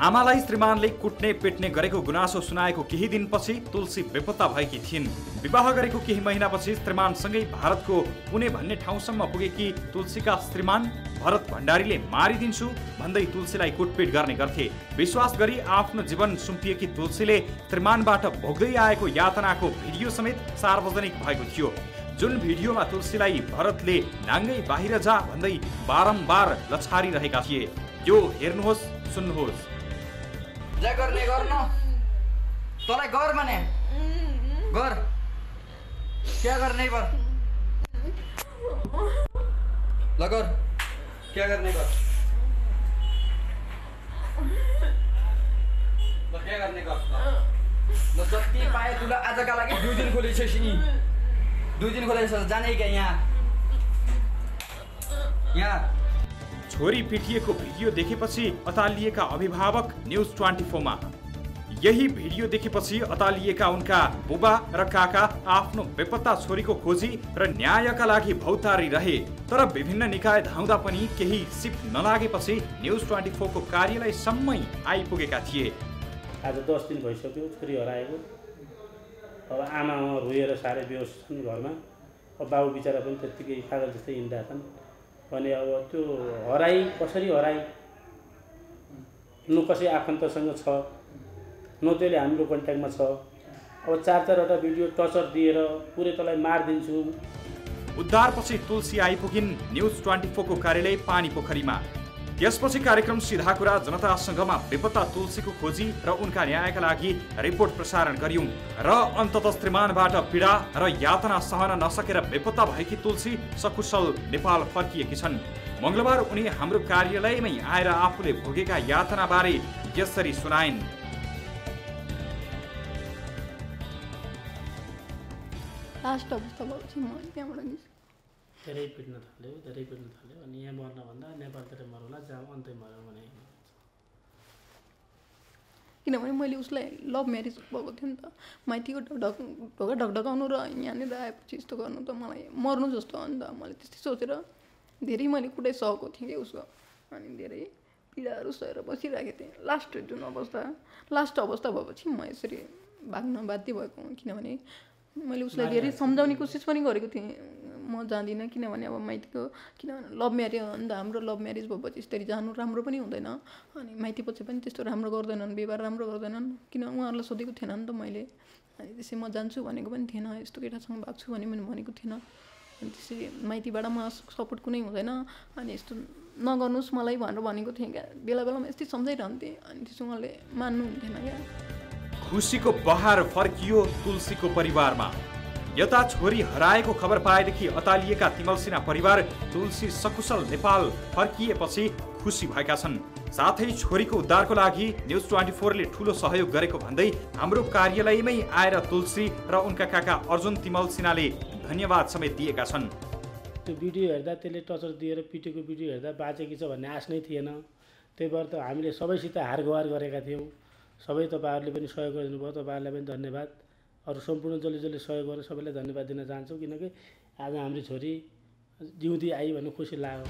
आमालाई श्रीमानले कुट्ने पिट्ने गरेको गुनासो सुनाएको केही दिनपछि तुलसी बेपत्ता भएकी थिइन्। विवाह गरेको केही महिनापछि श्रीमानसँगै भारतको पुणे भन्ने ठाउँसम्म पुगेकी तुलसीका श्रीमान भरत भण्डारीले मारिदिन्छु भन्दै तुलसीलाई कुटपिट गर्ने गर्थे। विश्वास गरी आफ्नो जीवन सुम्पिएकी तुलसीले श्रीमानबाट भोग्दै आएको यातनाको भिडियो समेत सार्वजनिक भएको थियो। जुन भिडियोमा तुलसीलाई भरतले नाङ्गै बाहिर जा भन्दै बारम्बार लछारिरहेका थिए। यो हेर्नुहोस्, सुन्नुहोस्। जे गर्ने गर्न, तँलाई गर भने गर, क्या गर्ने गर, ल गर, क्या गर्ने गर, ल क्या गर्ने गर, ल जति पाए तुला आजका लागि 2 दिन खोलेछस् नि, 2 दिन खोलेछस्, जाने क्या यहाँ छोरी पिटिएको भिडियो देखेपछि अतालिएका अभिभावक न्युज 24 मा यही भिडियो देखेपछि अतालिएका उनका बुबा र काका आफ्नो बेपत्ता छोरीको खोजी र न्यायका लागि भौतारी रहे। तर विभिन्न निकाय धाउँदा पनि केही सिप नलागेपछि न्युज 24 को कार्यालयसम्मै आइपुगेका थिए। आज 10 दिन भइसक्यो छोरी हराएको। अब आमा रोएर साह्रै बेहोस छन् घरमा। अब बाबु बिचरा पनि त्यत्तिकै पागल जस्तै हिँड्दा छन्। भने अब त्यो हराई कसरी हराई, न कसै आफन्तसँग छ न त्यसले हाम्रो कन्ट्याक्टमा छ। अब 4-4वटा भिडियो टर्चर दिएर पुरै तँलाई मारिदिन्छु। उद्धारपछि तुलसी आइपुगिन् न्युज 24 को कार्यालय पानी पोखरीमा। त्यसपछि कार्यक्रम सीधा कुरा जनतासँगमा बेपत्ता तुलसीको खोजी र उनका न्यायका लागि रिपोर्ट प्रसारण गर्यौं र अन्ततः स्त्रीमानबाट पीडा र यातना सहन नसकेर बेपत्ता भएकी तुलसी सकुशल नेपाल फर्किएकी छन्। मंगलबार उनी हाम्रो कार्यालयमै आएर आफूले भोगेका यातना बारे यसरी सुनाइन्। लास्ट अवस्था भएपछि म त्यहाँबाट धेरै पिट्न थाल्यो अनि यहाँ मर्नभन्दा नेपालतिर मरौँला जहाँ अन्तै मरौँ भने। किनभने मैले उसलाई लभ म्यारेज भएको थियो नि त, माइतीको ढकढकाउनु र यहाँनिर आएपछि यस्तो गर्नु त मलाई मर्नु जस्तो हो नि त। मैले त्यस्तै सोचेर धेरै मैले कुटै सहेको थिएँ कि उसको, अनि धेरै पीडाहरू सहेर बसिरहेको थिएँ। लास्ट अवस्था भएपछि म यसरी भाग्न बाध्य भएको हुँ। किनभने मैले उसलाई धेरै सम्झाउने कोसिस पनि गरेको थिएँ, म जाँदिनँ किनभने अब माइतीको किनभने लभ म्यारेज हो नि त। हाम्रो लभ म्यारेज भएपछि यसरी जानु राम्रो पनि हुँदैन, अनि माइती पछि पनि त्यस्तो राम्रो गर्दैनन्, व्यवहार राम्रो गर्दैनन्। किन उहाँहरूलाई सोधेको थिएन नि त मैले, अनि त्यसै म जान्छु भनेको पनि थिएन, यस्तो केटासँग भाग्छु भने पनि भनेको थिएन। अनि त्यसरी माइतीबाट म सपोर्ट कुनै हुँदैन, अनि यस्तो नगर्नुहोस् मलाई भनेर भनेको थिएँ क्या। बेला बेलामा यस्तै सम्झाइरहन्थेँ, अनि त्यसो उहाँले मान्नुहुन्थेन क्या। खुसीको बहार फर्कियो तुलसीको परिवारमा। यता छोरी हराएको खबर पाएदेखि अतालिएका तिमल सिन्हा परिवार तुलसी सकुशल नेपाल फर्किएपछि खुसी भएका छन्। साथै छोरीको उद्धारको लागि न्युज 24 ले ठूलो सहयोग गरेको भन्दै हाम्रो कार्यालयमै आएर तुलसी र उनका काका अर्जुन तिमल सिन्हाले धन्यवाद समेत दिएका छन्। त्यो भिडियो हेर्दा त्यसले टर्चर दिएर पिटेको भिडियो हेर्दा बाँचेकी छ भन्ने आश नै थिएन। त्यही भएर त हामीले सबैसित हारगुहार गरेका थियौँ। सबै तपाईँहरूले पनि सहयोग गरिदिनुभयो, तपाईँहरूलाई पनि धन्यवाद। अरू सम्पूर्ण जसले सहयोग गरेर सबैलाई धन्यवाद दिन चाहन्छु, किनकि आज हाम्रो छोरी जिउँदी आई भन्नु खुसी लाग्यो।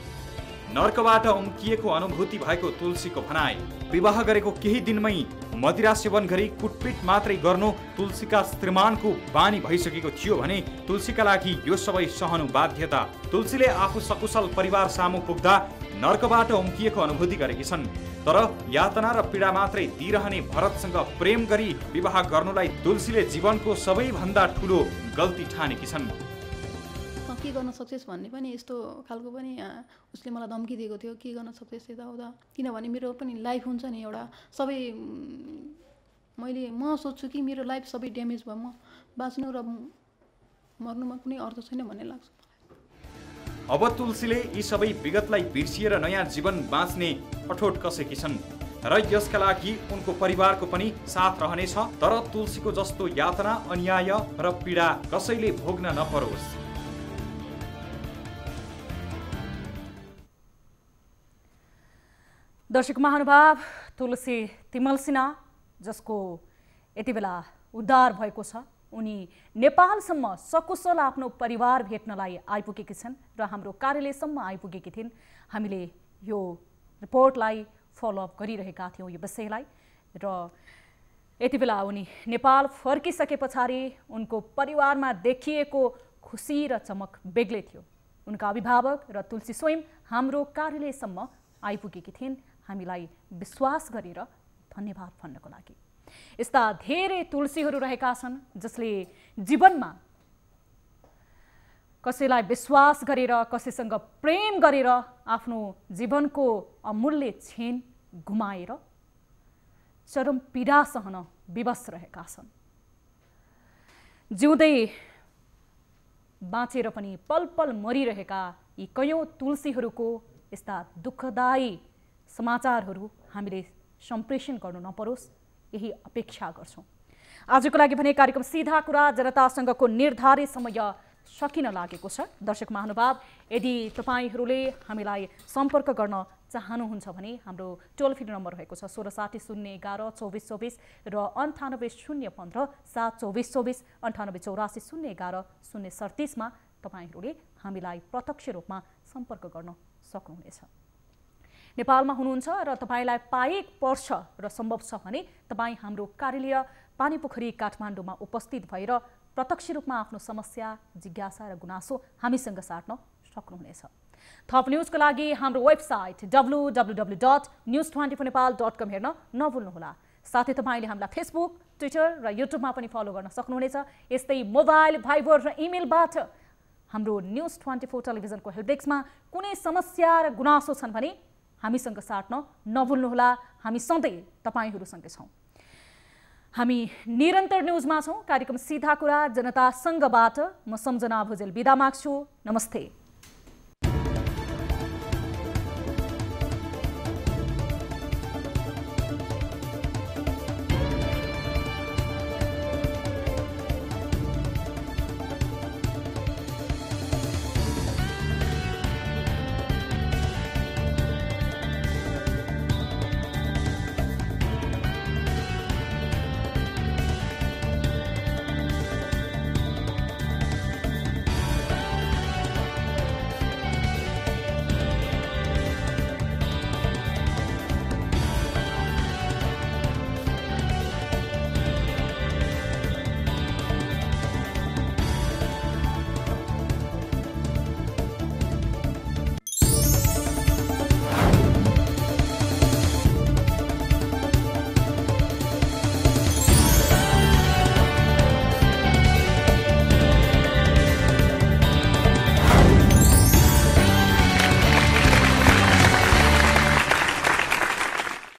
नर्कबाट उम्किएको अनुभूति भएको तुलसीको भनाइ, विवाह गरेको केही दिनमै मदिरा सेवन गरी कुटपिट मात्रै गर्नु तुलसीका श्रीमानको बानी भइसकेको थियो भने तुलसीका लागि यो सबै सहनु बाध्यता। तुलसीले आफू सकुशल परिवार सामु पुग्दा नर्कबाट उम्किएको अनुभूति गरेकी छन्। तर यातना र पीडा मात्रै दिइरहने भरतसँग प्रेम गरी विवाह गर्नुलाई तुलसीले जीवनको सबैभन्दा ठुलो गल्ती ठानेकी छन्। के गर्न सक्छस् भन्ने पनि यस्तो खालको पनि उसले मलाई धम्की दिएको थियो, के गर्न सक्छस् यताउता। किनभने मेरो पनि लाइफ हुन्छ नि एउटा, सबै म सोच्छु कि मेरो लाइफ सबै ड्यामेज भयो, म बाँच्नु र मर्नुमा कुनै अर्थ छैन भन्ने लाग्छ। अब तुलसीले यी सबै विगतलाई बिर्सिएर नयाँ जीवन बाँच्ने अठोट कसेकी छन् र यसका लागि उनको परिवारको पनि साथ रहनेछ। तर तुलसीको जस्तो यातना, अन्याय र पीडा कसैले भोग्न नपरोस्। दर्शक महानुभाव, तुलसी तिमल सिन्हा जसको यति बेला उद्धार भएको छ, उनी नेपालसम्म सकुशल आफ्नो परिवार भेट्नलाई आइपुगेकी छन् र हाम्रो कार्यालयसम्म आइपुगेकी थिइन्। हामीले यो रिपोर्टलाई फलोअप गरिरहेका थियौँ यो विषयलाई, र यति बेला उनी नेपाल फर्किसके पछाडि उनको परिवारमा देखिएको खुसी र चमक बेग्लै थियो। उनका अभिभावक र तुलसी स्वयं हाम्रो कार्यालयसम्म आइपुगेकी थिइन् हामीलाई विश्वास गरेर धन्यवाद भन्नको लागि। यस्ता धेरै तुलसीहरू रहेका छन् जसले जीवनमा कसैलाई विश्वास गरेर, कसैसँग प्रेम गरेर आफ्नो जीवनको अमूल्य क्षण गुमाएर चरम पीडा सहन विवश रहेका छन्। जिउँदै बाँचेर पनि पल पल मरिरहेका यी कयौं तुलसीहरूको यस्ता दुःखदायी समाचारहरू हामीले सम्प्रेषण गर्नु नपरोस्, यही अपेक्षा गर्छौं। आजको लागि भने कार्यक्रम सीधा कुरा जनतासँगको निर्धारित समय सकिन लागेको छ। दर्शक महानुभाव, यदि तपाईहरूले हामीलाई सम्पर्क गर्न चाहनुहुन्छ भने हाम्रो टोल फ्री नम्बर रहेको छ 1660 011 2424 र 98 015 72424 98 011 037 मा तपाईहरूले हामीलाई प्रत्यक्ष रूपमा सम्पर्क गर्न सक्नुहुनेछ। नेपालमा हुनुहुन्छ र तपाईलाई पाएक पर्छ र सम्भव छ भने तपाईँ हाम्रो कार्यालय पानीपोखरी काठमाडौँमा उपस्थित भएर प्रत्यक्ष रूपमा आफ्नो समस्या, जिज्ञासा र गुनासो हामीसँग साट्न सक्नुहुनेछ। थप न्युजको लागि हाम्रो वेबसाइट www.news24nepal.com हेर्न नभुल्नुहोला। साथै तपाईले हामीलाई फेसबुक, ट्विटर र युट्युबमा पनि फलो गर्न सक्नुहुनेछ। यस्तै मोबाइल, भाइबर र इमेलबाट हाम्रो न्युज 24 टेलिभिजनको हेल्पडेस्कमा कुनै समस्या र गुनासो छन् भने हामीसँग साट्न नभुल्नुहोला। हामी सधैँ तपाईहरूसँगै छौँ। हामी निरन्तर न्युजमा छौँ। कार्यक्रम सीधा कुरा जनतासँगबाट म सम्झना भुजेल बिदा माग्छु। नमस्ते।